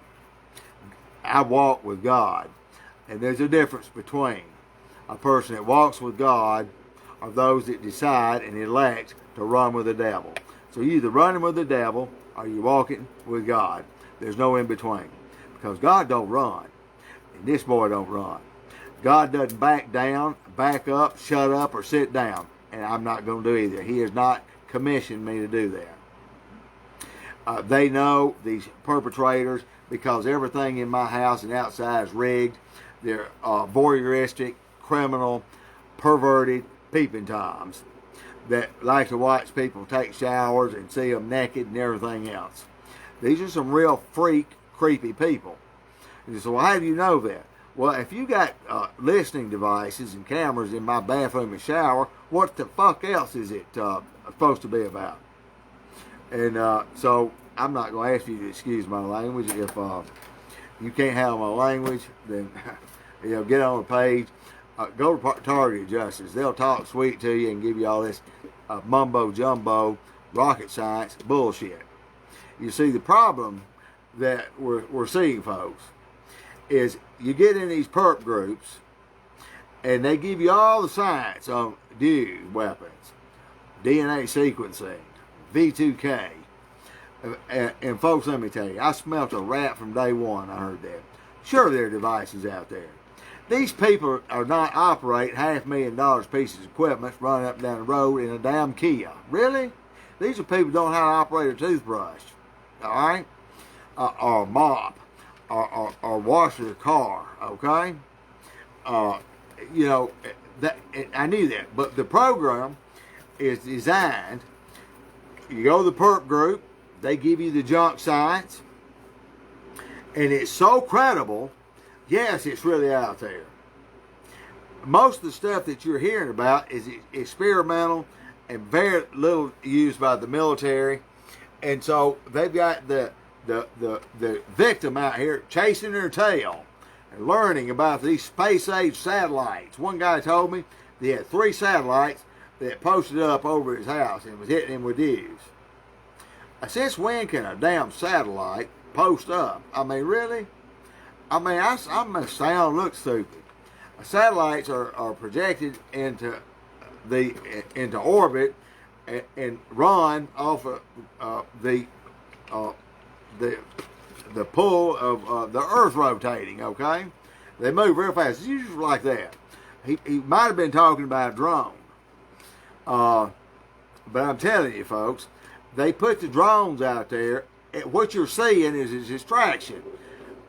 I walk with God. And there's a difference between a person that walks with God or those that decide and elect to run with the devil. So you're either running with the devil or you're walking with God. There's no in between. Because God don't run. And this boy don't run. God doesn't back down, back up, shut up, or sit down. And I'm not going to do either. He has not commissioned me to do that. They know, these perpetrators, because everything in my house and outside is rigged. They're voyeuristic, criminal, perverted peeping toms that like to watch people take showers and see them naked and everything else. These are some real freak, creepy people. And you say, well, how do you know that? Well, if you got listening devices and cameras in my bathroom and shower, what the fuck else is it supposed to be about? And so I'm not going to ask you to excuse my language. If you can't handle my language, then get on the page. Go to Target Justice. They'll talk sweet to you and give you all this mumbo jumbo, rocket science bullshit. You see, the problem that we're seeing, folks, is you get in these perp groups and they give you all the science on dude weapons, DNA sequencing, V2K. And folks, let me tell you, I smelt a rat from day one. I heard that. Sure, there are devices out there. These people are not operating $500,000 pieces of equipment running up and down the road in a damn Kia. Really? These are people who don't know how to operate a toothbrush, all right? Or a mop, or wash their car, okay? I knew that. But the program is designed, you go to the perp group, they give you the junk science, and it's so credible. Yes, it's really out there. Most of the stuff that you're hearing about is experimental and very little used by the military. And so they've got the victim out here chasing their tail and learning about these space-age satellites. One guy told me he had 3 satellites that posted up over his house and was hitting him with dues. Since when can a damn satellite post up? I mean, really? I mean, I'm going to sound look stupid. Satellites are projected into orbit and run off of the pull of the Earth rotating. Okay, they move real fast. It's usually like that. He might have been talking about a drone, but I'm telling you, folks, they put the drones out there. And what you're seeing is a distraction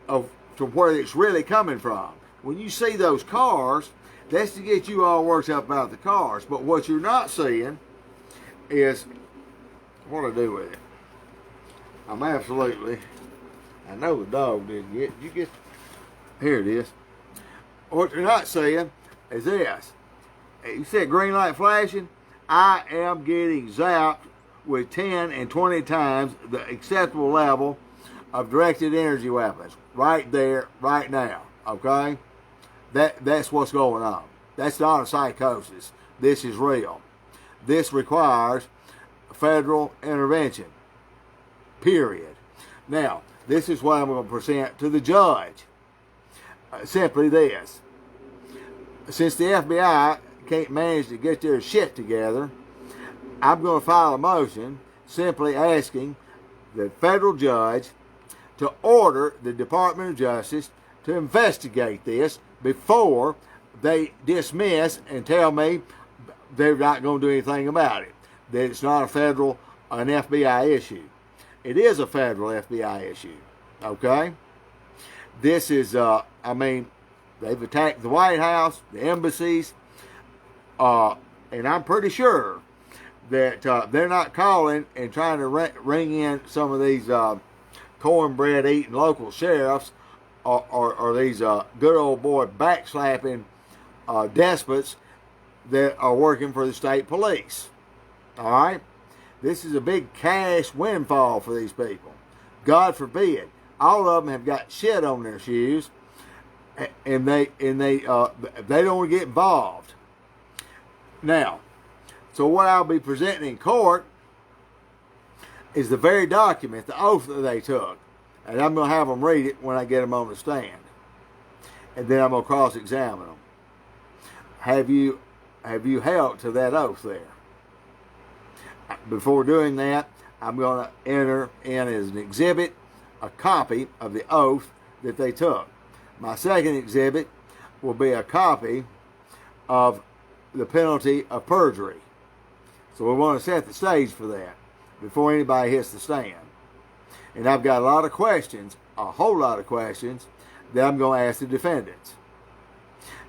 of from where it's really coming from. When you see those cars, that's to get you all worked up about the cars. But what you're not seeing is what I do with it. I know the dog didn't get. You get. Here it is. What you're not seeing is this. You see that green light flashing? I am getting zapped with 10 and 20 times the acceptable level of directed energy weapons. Right there, right now. Okay? That's what's going on. That's not a psychosis. This is real. This requires federal intervention. Period. Now, this is what I'm going to present to the judge. Simply this. Since the FBI can't manage to get their shit together, I'm going to file a motion simply asking the federal judge to order the Department of Justice to investigate this before they dismiss and tell me they're not going to do anything about it, that it's not an FBI issue. It is a federal FBI issue, okay? This is, they've attacked the White House, the embassies, and I'm pretty sure that they're not calling and trying to ring in some of these cornbread eating local sheriffs or these good old boy backslapping despots that are working for the state police. All right? This is a big cash windfall for these people. God forbid. All of them have got shit on their shoes, and they don't want to get involved. Now, so what I'll be presenting in court is the very document, the oath that they took. And I'm going to have them read it when I get them on the stand. And then I'm going to cross-examine them. Have you held to that oath there? Before doing that, I'm going to enter in as an exhibit a copy of the oath that they took. My second exhibit will be a copy of the penalty of perjury. So we want to set the stage for that before anybody hits the stand. And I've got a lot of questions, a whole lot of questions, that I'm going to ask the defendants.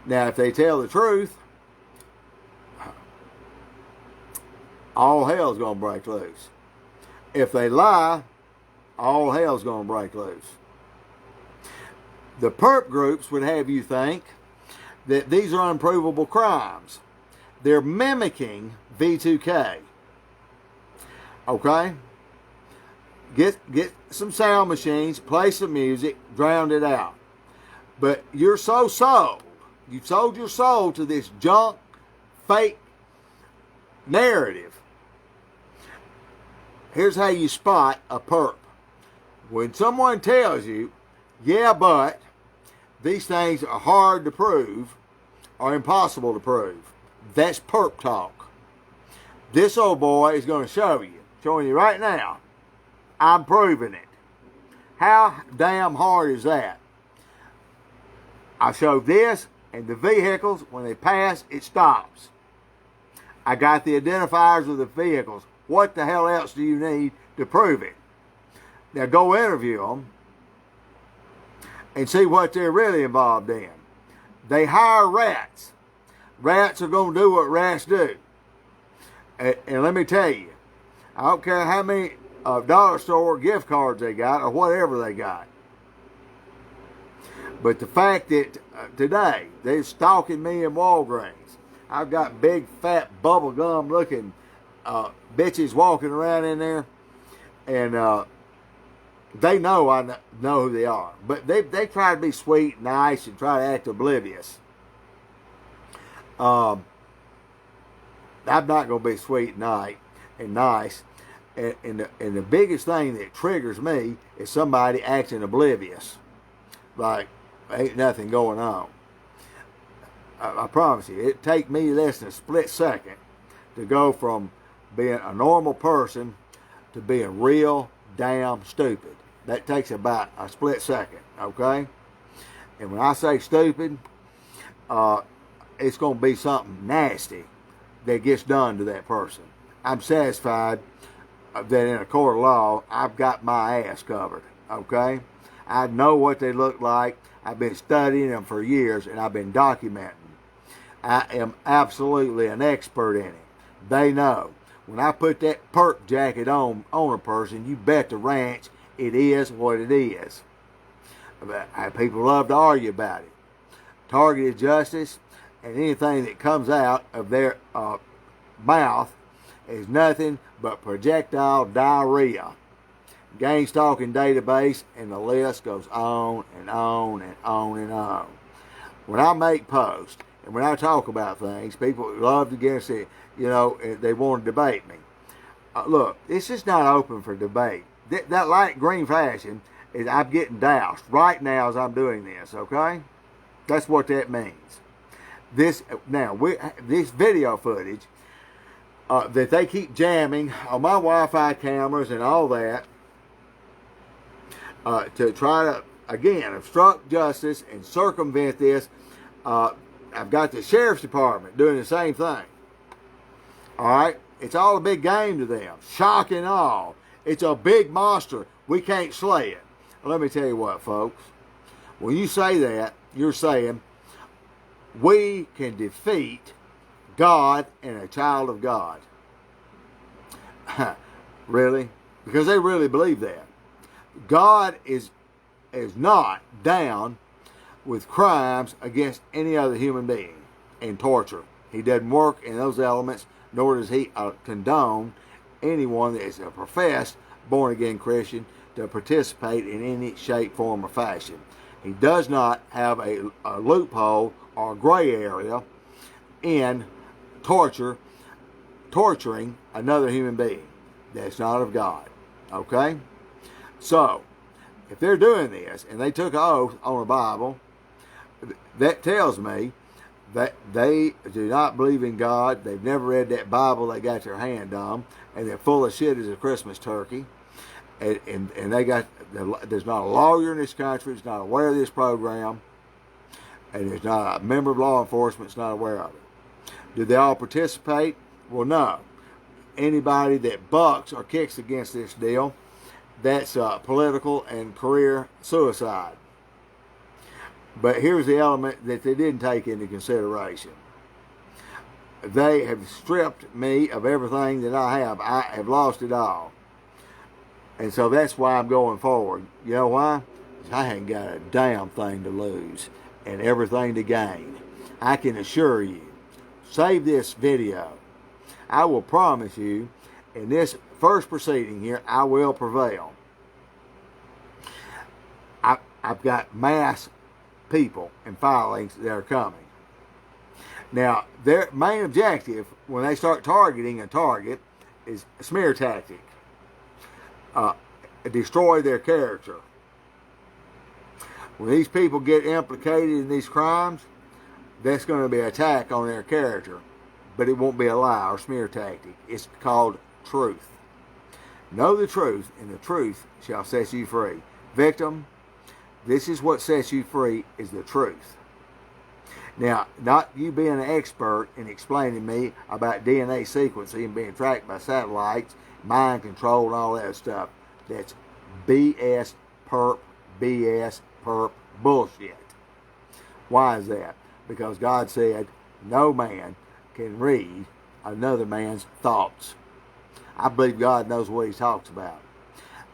Now, if they tell the truth, all hell's going to break loose. If they lie, all hell's going to break loose. The perp groups would have you think that these are unprovable crimes. They're mimicking V2K. Okay? Get some sound machines, play some music, drown it out. But you're so sold. You've sold your soul to this junk, fake narrative. Here's how you spot a perp. When someone tells you, yeah, but these things are hard to prove or impossible to prove, that's perp talk. This old boy is going to showing you right now. I'm proving it. How damn hard is that? I showed this, and the vehicles, when they pass, it stops. I got the identifiers of the vehicles. What the hell else do you need to prove it? Now go interview them and see what they're really involved in. They hire rats. Rats are going to do what rats do. And let me tell you, I don't care how many dollar store gift cards they got or whatever they got. But the fact that today they're stalking me in Walgreens. I've got big, fat, bubblegum looking bitches walking around in there. And they know I know who they are. But they try to be sweet and nice and try to act oblivious. I'm not going to be sweet and nice. And the biggest thing that triggers me is somebody acting oblivious. Like, ain't nothing going on. I promise you, it'd take me less than a split second to go from being a normal person to being real damn stupid. That takes about a split second, okay? And when I say stupid, it's going to be something nasty that gets done to that person. I'm satisfied that in a court of law, I've got my ass covered, okay? I know what they look like. I've been studying them for years, and I've been documenting. I am absolutely an expert in it. They know. When I put that perk jacket on a person, you bet the ranch it is what it is. People love to argue about it. Targeted justice and anything that comes out of their mouth is nothing but projectile diarrhea. Gang stalking database, and the list goes on and on and on and on. When I make posts and when I talk about things, people love to get it. You know, they want to debate me. Look, it's just not open for debate. That light green flashing is I'm getting doused right now as I'm doing this, okay? That's what that means. this video footage that they keep jamming on my Wi-Fi cameras and all that to try to, again, obstruct justice and circumvent this. I've got the sheriff's department doing the same thing. All right? It's all a big game to them. Shock and awe. It's a big monster. We can't slay it. Let me tell you what, folks. When you say that, you're saying we can defeat God and a child of God. Really? Because they really believe that. God is not down with crimes against any other human being and torture. He doesn't work in those elements, nor does he condone anyone that is a professed born-again Christian to participate in any shape, form, or fashion. He does not have a loophole or a gray area in torturing another human being that's not of God. Okay? So, if they're doing this, and they took an oath on the Bible, that tells me that they do not believe in God. They've never read that Bible they got their hand on, and they're full of shit as a Christmas turkey. And there's not a lawyer in this country that's not aware of this program, and there's not a member of law enforcement that's not aware of it. Do they all participate? Well, no. Anybody that bucks or kicks against this deal, that's political and career suicide. But here's the element that they didn't take into consideration. They have stripped me of everything that I have. I have lost it all. And so that's why I'm going forward. You know why? I ain't got a damn thing to lose and everything to gain. I can assure you. Save this video. I will promise you, in this first proceeding here, I will prevail. I've got mass people and filings that are coming. Now, their main objective, when they start targeting a target, is a smear tactic. Destroy their character. When these people get implicated in these crimes, that's going to be an attack on their character. But it won't be a lie or smear tactic. It's called truth. Know the truth, and the truth shall set you free. Victim, this is what sets you free, is the truth. Now, not you being an expert in explaining to me about DNA sequencing and being tracked by satellites, mind control, and all that stuff. That's BS, perp bullshit. Why is that? Because God said no man can read another man's thoughts. I believe God knows what he talks about.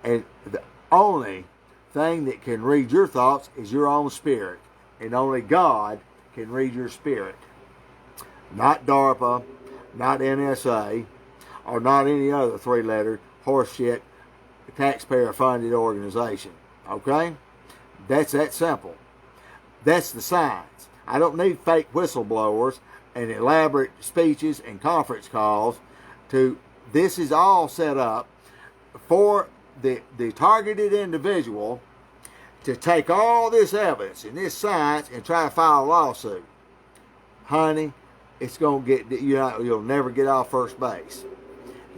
And the only thing that can read your thoughts is your own spirit. And only God can read your spirit. Not DARPA, not NSA, or not any other three-letter horseshit taxpayer-funded organization. Okay? That's that simple. That's the science. I don't need fake whistleblowers and elaborate speeches and conference calls to... This is all set up for the targeted individual to take all this evidence and this science and try to file a lawsuit. Honey, it's going to get... You'll never get off first base.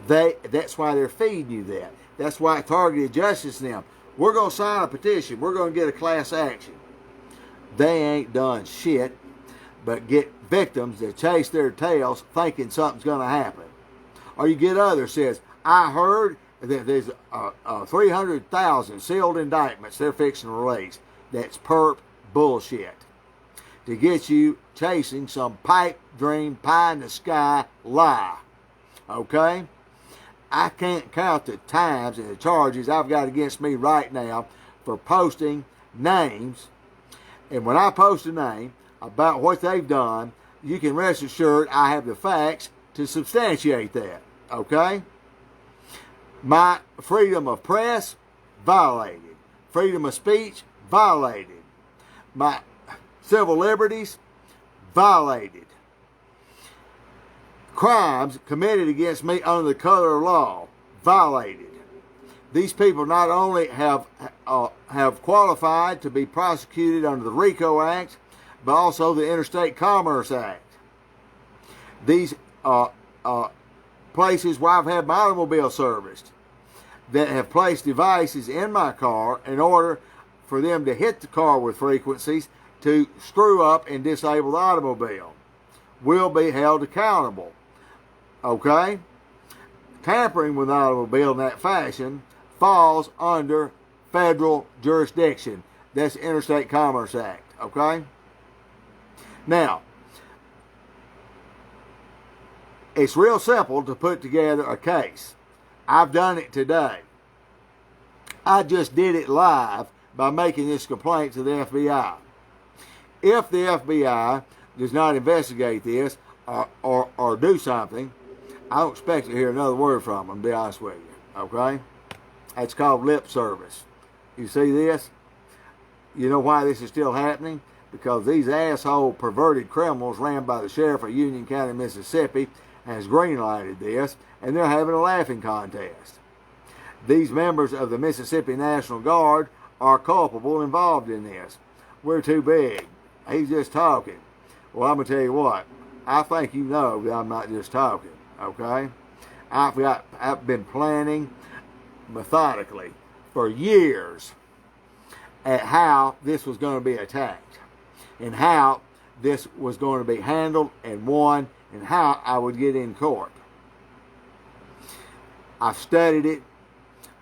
That's why they're feeding you that. That's why targeted justice them. We're going to sign a petition. We're going to get a class action. They ain't done shit but get victims that chase their tails thinking something's going to happen. Or you get others says, I heard that there's 300,000 sealed indictments they're fixing to release. That's perp bullshit. To get you chasing some pipe dream, pie in the sky lie. Okay? I can't count the times and the charges I've got against me right now for posting names. And when I post a name about what they've done, you can rest assured I have the facts to substantiate that. Okay? My freedom of press, violated. Freedom of speech, violated. My civil liberties, violated. Crimes committed against me under the color of law, violated. These people not only have qualified to be prosecuted under the RICO Act, but also the Interstate Commerce Act. These places where I've had my automobile serviced that have placed devices in my car in order for them to hit the car with frequencies to screw up and disable the automobile will be held accountable. Okay? Tampering with an automobile in that fashion falls under federal jurisdiction. That's the Interstate Commerce Act. Okay? Now, it's real simple to put together a case. I've done it today. I just did it live by making this complaint to the FBI. If the FBI does not investigate this or do something, I don't expect to hear another word from them, to be honest with you. Okay? That's called lip service. You see this? You know why this is still happening? Because these asshole perverted criminals ran by the sheriff of Union County, Mississippi, has green-lighted this, and they're having a laughing contest. These members of the Mississippi National Guard are culpable involved in this. We're too big. He's just talking. Well, I'm going to tell you what. I think you know that I'm not just talking, okay? I've been planning methodically for years at how this was going to be attacked and how this was going to be handled and won and how I would get in court. I've studied it.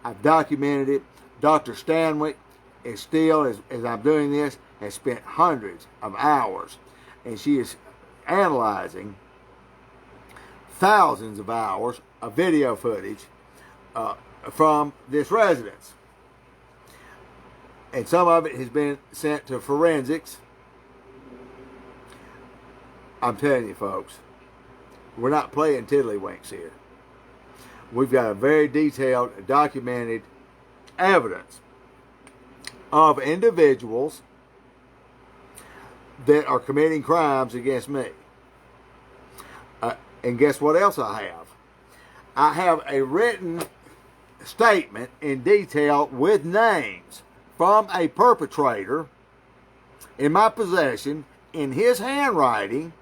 I've documented it. Dr. Stanwyck is still, as I'm doing this, has spent hundreds of hours, and she is analyzing thousands of hours of video footage from this residence. And some of it has been sent to forensics. I'm telling you, folks, we're not playing tiddlywinks here. We've got a very detailed, documented evidence of individuals that are committing crimes against me. And guess what else I have? I have a written statement in detail with names from a perpetrator in my possession, in his handwriting,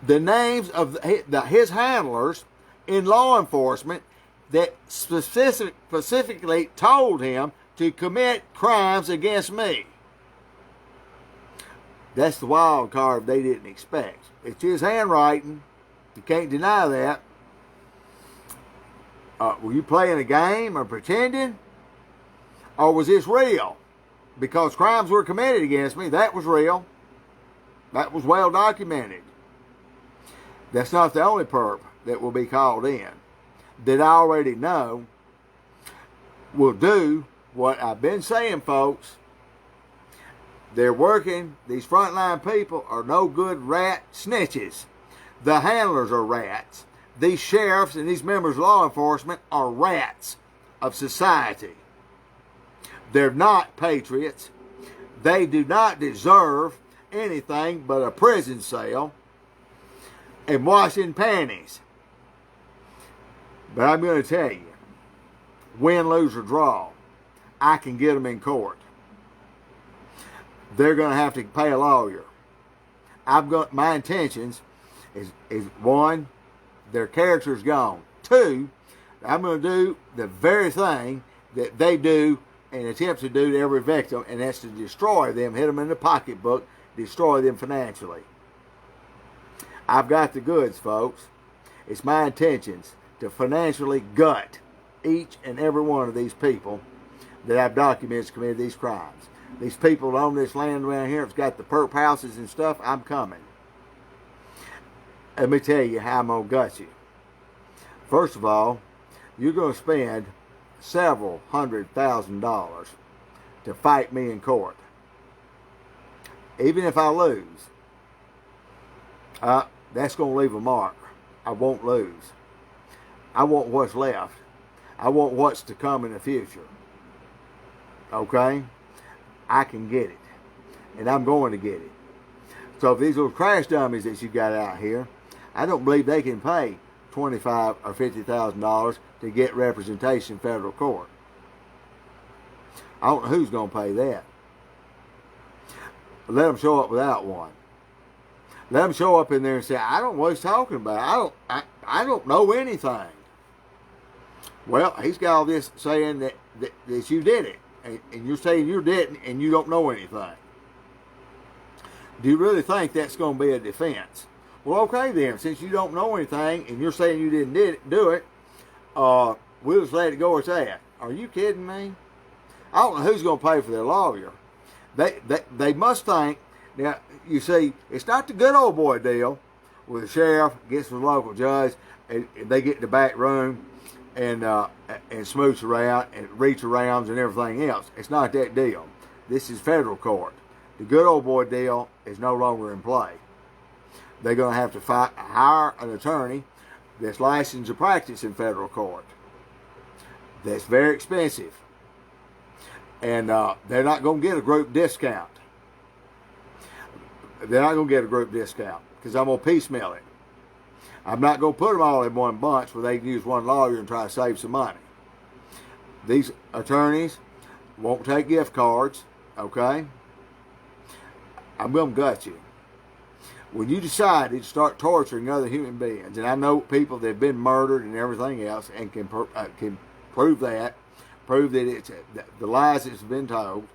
the names of his handlers in law enforcement that specifically told him to commit crimes against me. That's the wild card they didn't expect. It's his handwriting. You can't deny that. Were you playing a game or pretending? Or was this real? Because crimes were committed against me. That was real. That was well documented. That's not the only perp that will be called in. That I already know will do what I've been saying, folks. They're working. These frontline people are no good rat snitches. The handlers are rats. These sheriffs and these members of law enforcement are rats of society. They're not patriots. They do not deserve anything but a prison cell and washing panties. But I'm going to tell you, win, lose, or draw, I can get them in court. They're going to have to pay a lawyer. My intentions is one, their character's gone. Two, I'm going to do the very thing that they do and attempt to do to every victim, and that's to destroy them, hit them in the pocketbook, destroy them financially. I've got the goods, folks. It's my intentions to financially gut each and every one of these people that I've documented committed these crimes. These people that own this land around here, it's got the perp houses and stuff, I'm coming. Let me tell you how I'm going to gut you. First of all, you're going to spend several $100,000 to fight me in court. Even if I lose, that's going to leave a mark. I won't lose. I want what's left. I want what's to come in the future. Okay? I can get it. And I'm going to get it. So if these little crash dummies that you got out here, I don't believe they can pay $25,000 or $50,000 to get representation in federal court. I don't know who's going to pay that. let them show up without one. Let them show up in there and say, I don't know what he's talking about. I don't know anything. Well, he's got all this saying that you did it. And you're saying you didn't and you don't know anything. Do you really think that's going to be a defense? Well, okay then. Since you don't know anything and you're saying you didn't do it, we'll just let it go as that. Are you kidding me? I don't know who's going to pay for their lawyer. They must think. Now, you see, it's not the good old boy deal where the sheriff gets with the local judge and they get in the back room and smooch around and reach arounds and everything else. It's not that deal. This is federal court. The good old boy deal is no longer in play. They're going to have to hire an attorney that's licensed to practice in federal court. That's very expensive. And they're not going to get a group discount. They're not going to get a group discount because I'm going to piecemeal it. I'm not going to put them all in one bunch where they can use one lawyer and try to save some money. These attorneys won't take gift cards, okay? I'm going to gut you. When you decide to start torturing other human beings, and I know people that have been murdered and everything else and can prove that it's the lies that's been told,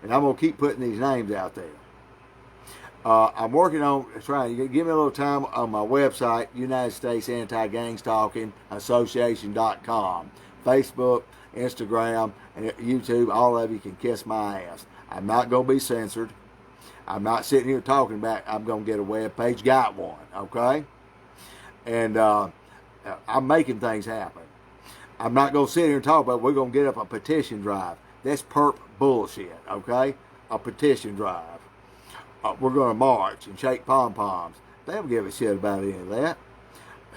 and I'm going to keep putting these names out there. I'm working on trying to give me a little time on my website, United States Anti-Gangstalking Association.com. Facebook, Instagram, and YouTube, all of you can kiss my ass. I'm not going to be censored. I'm not sitting here talking about I'm going to get a web page. Got one, okay? And I'm making things happen. I'm not going to sit here and talk about we're going to get up a petition drive. That's perp bullshit, okay? A petition drive. We're going to march and shake pom-poms. They don't give a shit about any of that.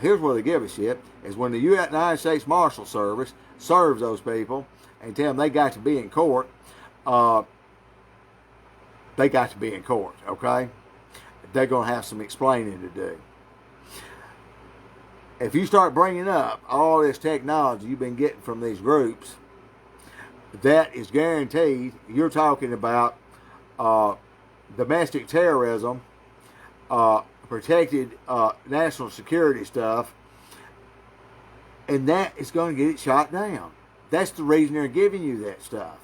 Here's where they give a shit, is when the United States Marshal Service serves those people and tell them they got to be in court, they got to be in court, okay? They're going to have some explaining to do. If you start bringing up all this technology you've been getting from these groups, that is guaranteed you're talking about domestic terrorism, protected national security stuff, and that is going to get it shot down. That's the reason they're giving you that stuff.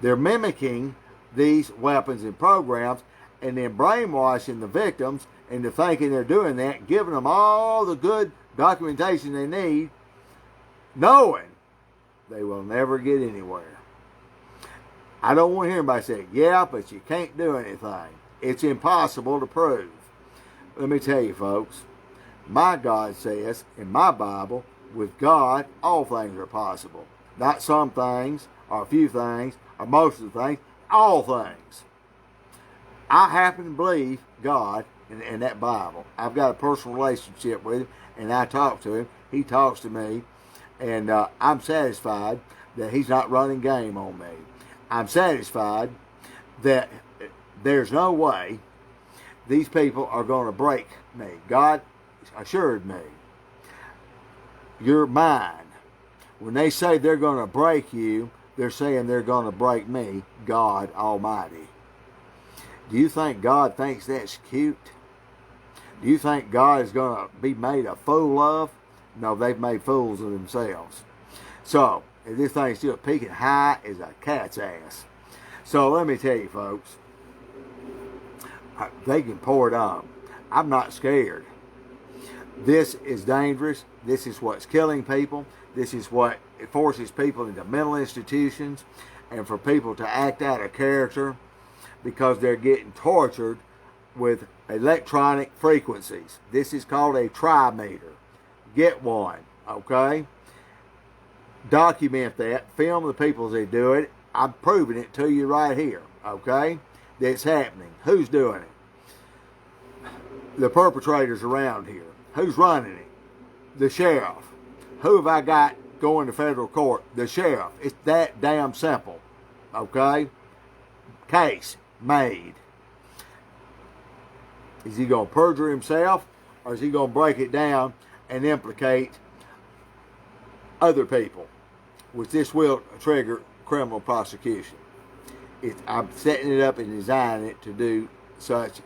They're mimicking these weapons and programs and then brainwashing the victims into thinking they're doing that, giving them all the good documentation they need, knowing they will never get anywhere. I don't want to hear anybody say, yeah, but you can't do anything. It's impossible to prove. Let me tell you, folks, my God says in my Bible, with God, all things are possible. Not some things, or a few things, or most of the things, all things. I happen to believe God in that Bible. I've got a personal relationship with him, and I talk to him. He talks to me, and I'm satisfied that he's not running game on me. I'm satisfied that there's no way these people are going to break me. God assured me, you're mine. When they say they're going to break you, they're saying they're going to break me, God Almighty. Do you think God thinks that's cute? Do you think God is going to be made a fool of? No, they've made fools of themselves. So, this thing's still peaking high as a cat's ass. So let me tell you, folks, they can pour it on. I'm not scared. This is dangerous. This is what's killing people. This is what forces people into mental institutions and for people to act out of character because they're getting tortured with electronic frequencies. This is called a trimeter. Get one, okay? Document that. Film the people as they do it. I'm proving it to you right here, okay? That's happening. Who's doing it? The perpetrators around here. Who's running it? The sheriff. Who have I got going to federal court? The sheriff. It's that damn simple, okay? Case made. Is he going to perjure himself, or is he going to break it down and implicate other people, which this will trigger criminal prosecution? I'm setting it up and designing it to do such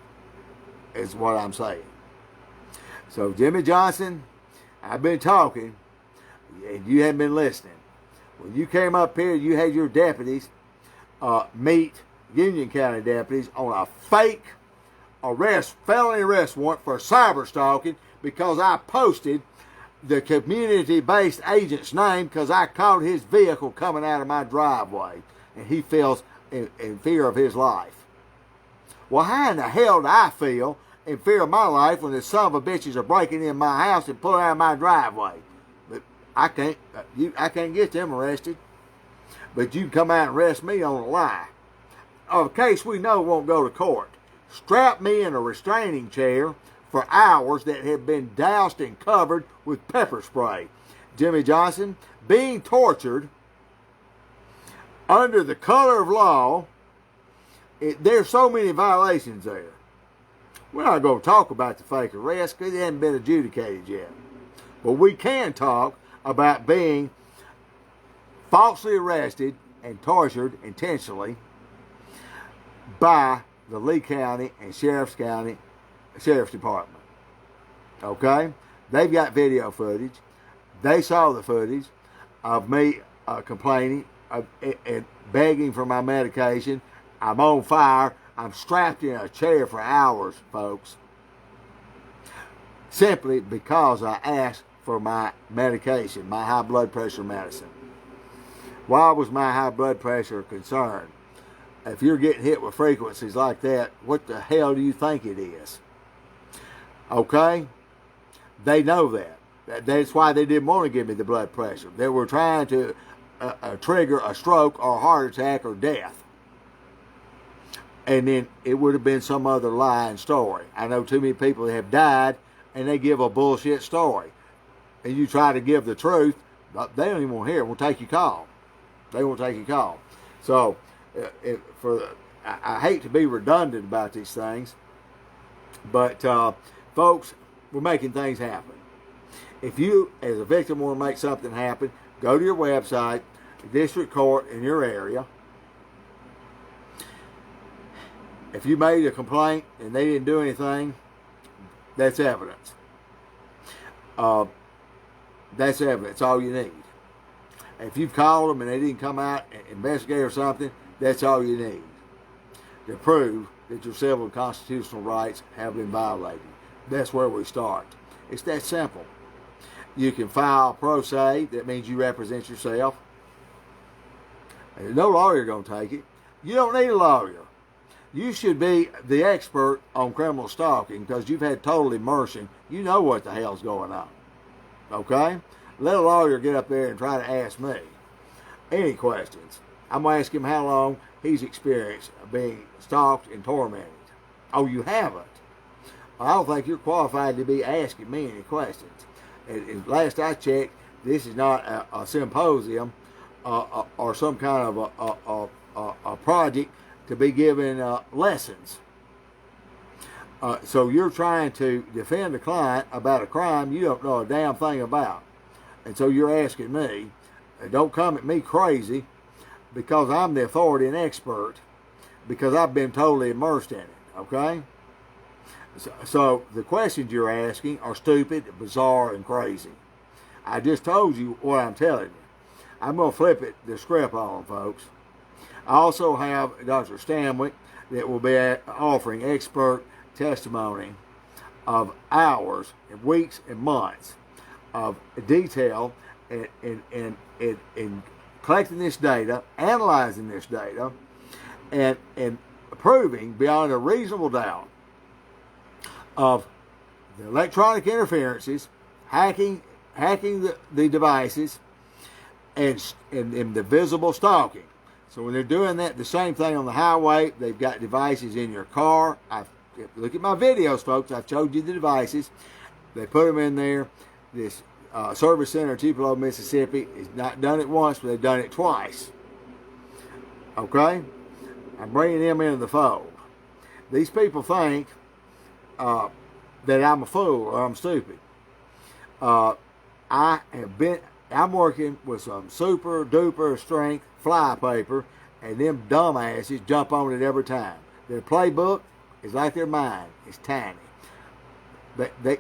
as what I'm saying. So Jimmy Johnson, I've been talking, and you haven't been listening. When you came up here, you had your deputies meet Union County deputies on a fake felony arrest warrant for cyber stalking because I posted the community-based agent's name because I caught his vehicle coming out of my driveway, and he feels in fear of his life. Well, how in the hell do I feel in fear of my life when the son of a bitches are breaking in my house and pulling out of my driveway? But I can't get them arrested. But you can come out and arrest me on a lie. Of a case we know won't go to court. Strap me in a restraining chair for hours that have been doused and covered with pepper spray. Jimmy Johnson being tortured under the color of law. There's so many violations there. We're not going to talk about the fake arrest because it hasn't been adjudicated yet. But we can talk about being falsely arrested and tortured intentionally by the Lee County and Sheriff's Department. Okay? They've got video footage. They saw the footage of me complaining and begging for my medication. I'm on fire. I'm strapped in a chair for hours, folks. Simply because I asked for my medication, my high blood pressure medicine. Why was my high blood pressure concerned? If you're getting hit with frequencies like that, what the hell do you think it is? Okay? They know that. That's why they didn't want to give me the blood pressure. They were trying to trigger a stroke or a heart attack or death. And then it would have been some other lying story. I know too many people that have died and they give a bullshit story. And you try to give the truth, they don't even want to hear it. We'll take your call. They won't take your call. So, I hate to be redundant about these things, but folks, we're making things happen. If you, as a victim, want to make something happen, go to your website, district court in your area. If you made a complaint and they didn't do anything, that's evidence. That's evidence. All you need. If you've called them and they didn't come out and investigate or something, that's all you need to prove that your civil and constitutional rights have been violated. That's where we start. It's that simple. You can file pro se. That means you represent yourself. There's no lawyer going to take it. You don't need a lawyer. You should be the expert on criminal stalking because you've had total immersion. You know what the hell's going on. Okay? Let a lawyer get up there and try to ask me any questions. I'm going to ask him how long he's experienced being stalked and tormented. Oh, you haven't? I don't think you're qualified to be asking me any questions. And last I checked, this is not a symposium or some kind of a project to be given lessons. So you're trying to defend a client about a crime you don't know a damn thing about. And so you're asking me, don't come at me crazy because I'm the authority and expert because I've been totally immersed in it, okay? So the questions you're asking are stupid, bizarre, and crazy. I just told you what I'm telling you. I'm going to flip the script on them, folks. I also have Dr. Stanwyck that will be offering expert testimony of hours and weeks and months of detail in collecting this data, analyzing this data, and proving beyond a reasonable doubt of the electronic interferences, hacking the devices, and the visible stalking. So when they're doing that, the same thing on the highway, they've got devices in your car. Look at my videos, folks. I've showed you the devices. They put them in there. This service center, Tupelo, Mississippi, has not done it once, but they've done it twice. Okay? I'm bringing them into the fold. These people think that I'm a fool or I'm stupid. I'm working with some super duper strength fly paper and them dumbasses jump on it every time. Their playbook is like their mind. It's tiny. They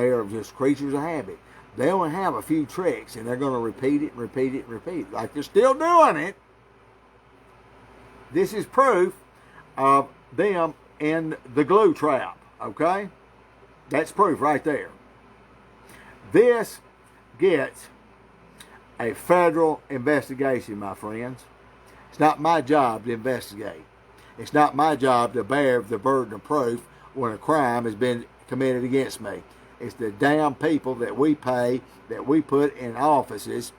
are just creatures of habit. They only have a few tricks, and they're going to repeat it and repeat it and repeat it. Like they're still doing it. This is proof of them in the glue trap, okay? That's proof right there. This gets a federal investigation, my friends. It's not my job to investigate. It's not my job to bear the burden of proof when a crime has been committed against me. It's the damn people that we pay, that we put in offices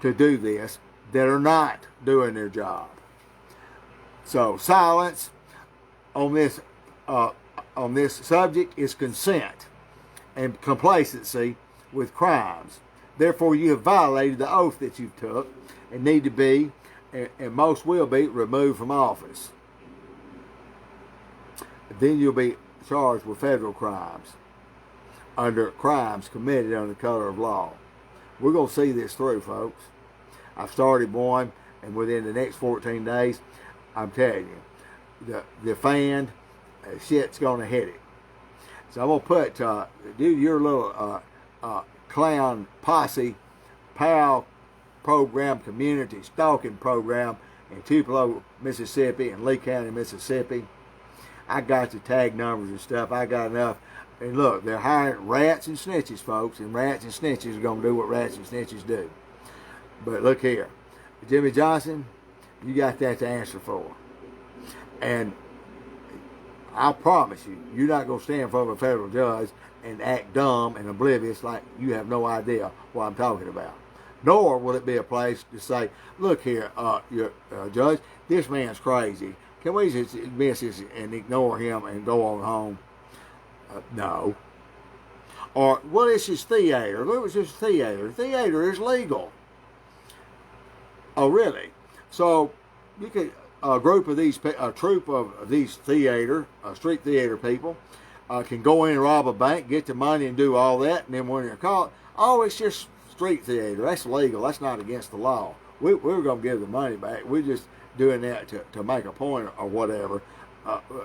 to do this, that are not doing their job. So silence on this subject is consent and complacency with crimes. Therefore, you have violated the oath that you took and need to be, and most will be, removed from office. Then you'll be charged with federal crimes under crimes committed under the color of law. We're going to see this through, folks. I've started one, and within the next 14 days, I'm telling you, the fan, shit's going to hit it. So I'm going to put, do your little clown posse PAL program, community stalking program in Tupelo, Mississippi, and Lee County, Mississippi. I got the tag numbers and stuff. I got enough. And look, they're hiring rats and snitches, folks, and rats and snitches are going to do what rats and snitches do. But look here, Jimmy Johnson, you got that to answer for. And I promise you, you're not going to stand in front of a federal judge and act dumb and oblivious like you have no idea what I'm talking about. Nor will it be a place to say, look here, judge, this man's crazy. Can we just miss this and ignore him and go on home? No. Or, well, it's just theater. It was just theater. Theater is legal. Oh, really? So, you could, a troop of these street theater people can go in and rob a bank, get the money and do all that, and then when they're caught, oh, it's just street theater. That's legal. That's not against the law. We're going to give the money back. We're just doing that to make a point or whatever,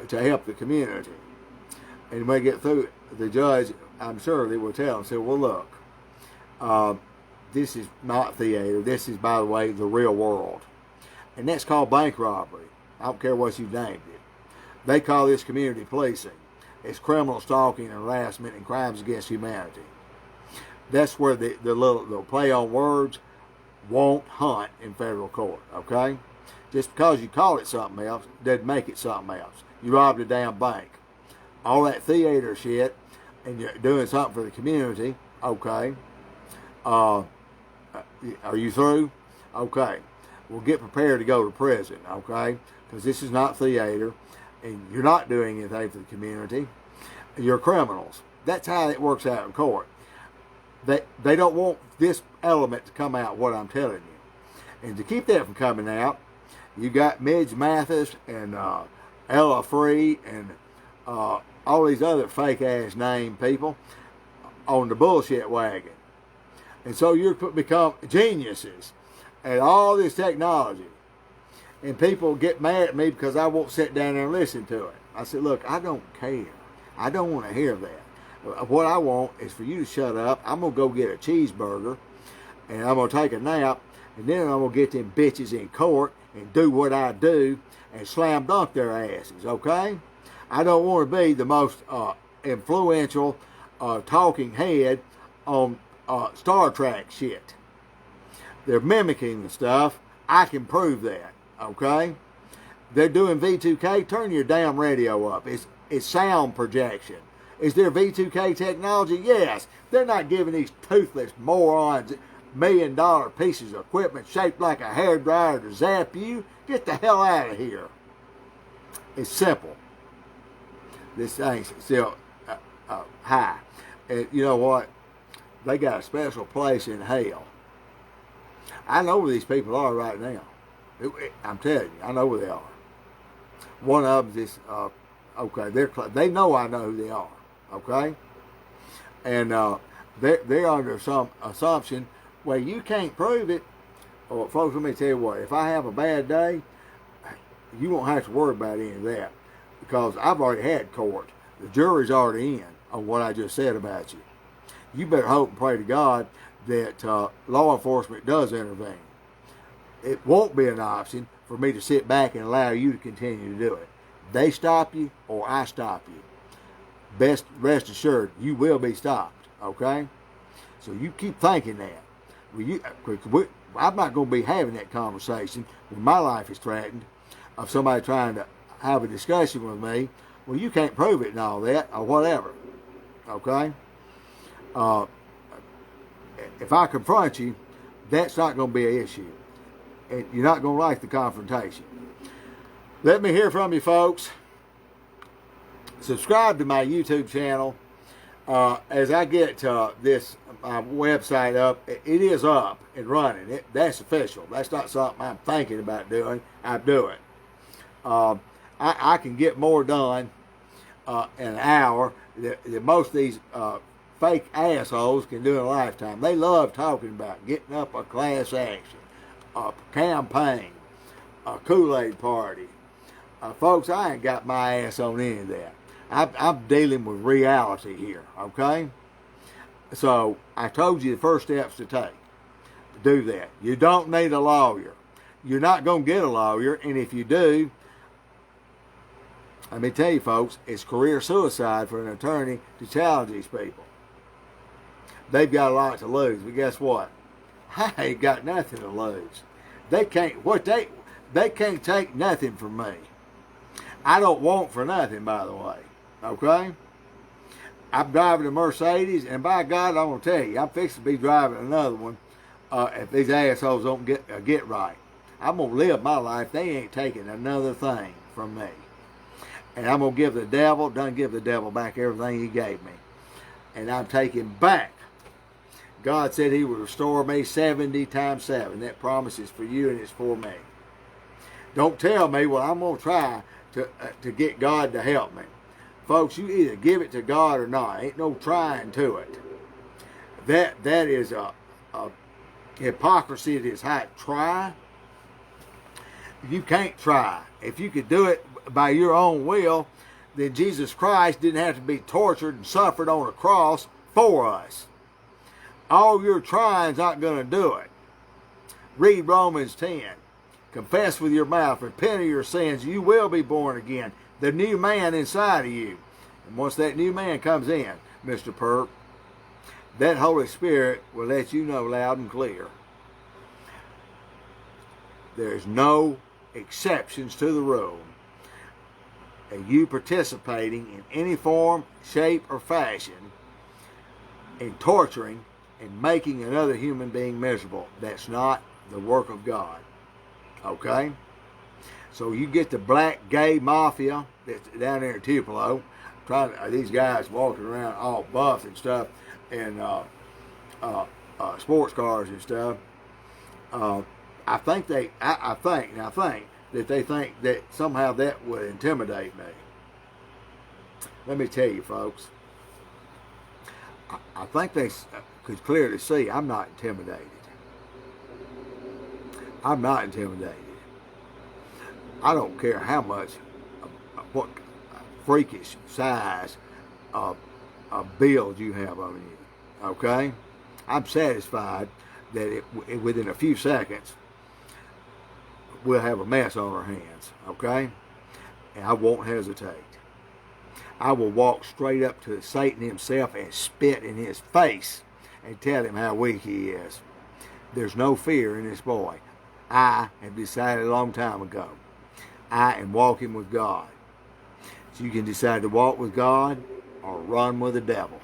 to help the community. And when they get through, the judge, I'm sure they will tell them, say, well, look, this is not theater. This is, by the way, the real world. And that's called bank robbery. I don't care what you've named it. They call this community policing. It's criminal stalking and harassment and crimes against humanity. That's where the little play on words won't hunt in federal court, okay? Just because you call it something else doesn't make it something else. You robbed a damn bank. All that theater shit, and you're doing something for the community, okay. Are you through? Okay. Well, get prepared to go to prison, okay? Because this is not theater, and you're not doing anything for the community. You're criminals. That's how it works out in court. They don't want this element to come out, what I'm telling you. And to keep that from coming out, you got Midge Mathis and Ella Free and all these other fake-ass name people on the bullshit wagon. And so you become geniuses at all this technology. And people get mad at me because I won't sit down there and listen to it. I said, look, I don't care. I don't want to hear that. What I want is for you to shut up. I'm going to go get a cheeseburger, and I'm going to take a nap, and then I'm going to get them bitches in court and do what I do and slam dunk their asses, okay? I don't want to be the most influential talking head on Star Trek shit. They're mimicking the stuff. I can prove that, okay? They're doing V2K. Turn your damn radio up. It's sound projection. Is there V2K technology? Yes. They're not giving these toothless morons $1 million pieces of equipment shaped like a hairdryer to zap you. Get the hell out of here. It's simple. This thing's still high. And you know what? They got a special place in hell. I know where these people are right now. I'm telling you, I know where they are. One of them is, okay, they know I know who they are, okay? And they're under some assumption, well, you can't prove it. Well, folks, let me tell you what, if I have a bad day you won't have to worry about any of that, because I've already had court. The jury's already in on what I just said about you. You better hope and pray to God that law enforcement does intervene. It won't be an option for me to sit back and allow you to continue to do it. They stop you or I stop you. Rest assured, you will be stopped, okay? So you keep thinking that. I'm not going to be having that conversation when my life is threatened of somebody trying to have a discussion with me. Well, you can't prove it and all that or whatever, okay? If I confront you, that's not going to be an issue. And you're not going to like the confrontation. Let me hear from you, folks. Subscribe to my YouTube channel. As I get this website up, it is up and running. That's official. That's not something I'm thinking about doing. I do it. I can get more done in an hour than most of these fake assholes can do in a lifetime. They love talking about getting up a class action, a campaign, a Kool-Aid party. Folks, I ain't got my ass on any of that. I'm dealing with reality here, okay? So I told you the first steps to take to do that. You don't need a lawyer. You're not going to get a lawyer, and if you do, let me tell you, folks, it's career suicide for an attorney to challenge these people. They've got a lot to lose, but guess what? I ain't got nothing to lose. They can't take nothing from me. I don't want for nothing, by the way. Okay? I'm driving a Mercedes, and by God, I'm going to tell you, I'm fixing to be driving another one if these assholes don't get right. I'm going to live my life. They ain't taking another thing from me. And I'm going to give the devil back everything he gave me. And I'm taking back. God said he would restore me 70 times 7. That promise is for you and it's for me. Don't tell me, well, I'm going to try to get God to help me. Folks, you either give it to God or not. Ain't no trying to it. That is a hypocrisy at its height. Try. You can't try. If you could do it by your own will, then Jesus Christ didn't have to be tortured and suffered on a cross for us. All your trying's not going to do it. Read Romans 10. Confess with your mouth, repent of your sins, you will be born again. The new man inside of you. And once that new man comes in, Mr. Perp, that Holy Spirit will let you know loud and clear. There's no exceptions to the rule. And you participating in any form, shape, or fashion in torturing and making another human being miserable, that's not the work of God. Okay? So you get the black gay mafia that's down there in Tupelo, these guys walking around all buff and stuff, and sports cars and stuff. I think that they think that somehow that would intimidate me. Let me tell you, folks. I think they could clearly see I'm not intimidated. I'm not intimidated. I don't care how much, what freakish size of build you have on you, okay? I'm satisfied that within a few seconds, we'll have a mess on our hands, okay? And I won't hesitate. I will walk straight up to Satan himself and spit in his face and tell him how weak he is. There's no fear in this boy. I have decided a long time ago. I am walking with God. So you can decide to walk with God or run with the devil.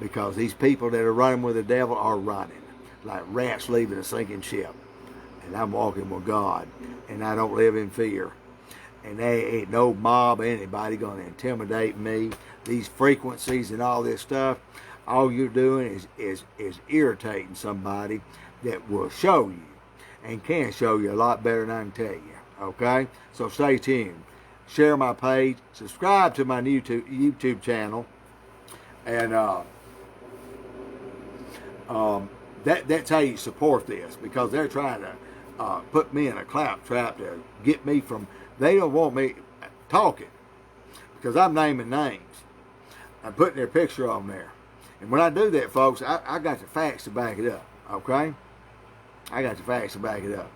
Because these people that are running with the devil are running like rats leaving a sinking ship. And I'm walking with God. And I don't live in fear. And there ain't no mob or anybody going to intimidate me. These frequencies and all this stuff, all you're doing is irritating somebody that will show you and can show you a lot better than I can tell you. Okay? So stay tuned. Share my page. Subscribe to my YouTube channel. And that's how you support this, because they're trying to put me in a claptrap to get me from, they don't want me talking because I'm naming names. I'm putting their picture on there. And when I do that, folks, I got the facts to back it up, okay? I got the facts to back it up.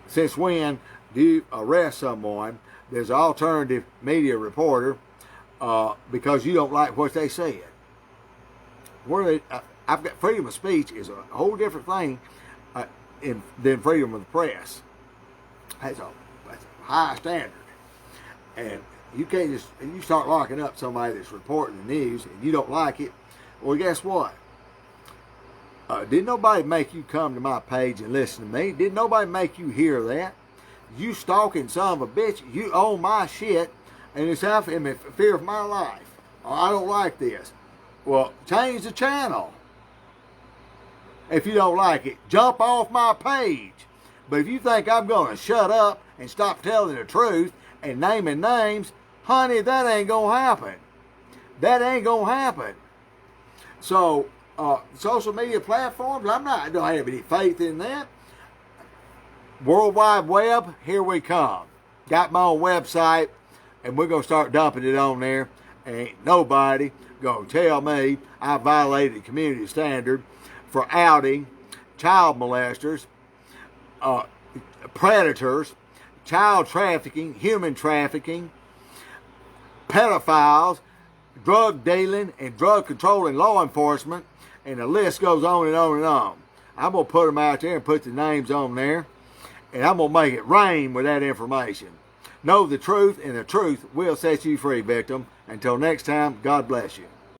Since when do you arrest someone there's an alternative media reporter because you don't like what they said? I've got freedom of speech is a whole different thing than freedom of the press. That's a high standard. And you can't just, and you start locking up somebody that's reporting the news and you don't like it, well, guess what? Didn't nobody make you come to my page and listen to me? Didn't nobody make you hear that? You stalking son of a bitch, you own my shit, and it's out in fear of my life. Oh, I don't like this. Well, change the channel. If you don't like it, jump off my page. But if you think I'm going to shut up and stop telling the truth and naming names, honey, that ain't going to happen. That ain't going to happen. So, social media platforms, I don't have any faith in that. World Wide Web, here we come. Got my own website, and we're going to start dumping it on there. Ain't nobody going to tell me I violated the community standard for outing child molesters, predators, child trafficking, human trafficking, pedophiles, drug dealing, and drug controlling law enforcement, and the list goes on and on and on. I'm going to put them out there and put the names on there, and I'm going to make it rain with that information. Know the truth, and the truth will set you free, victim. Until next time, God bless you.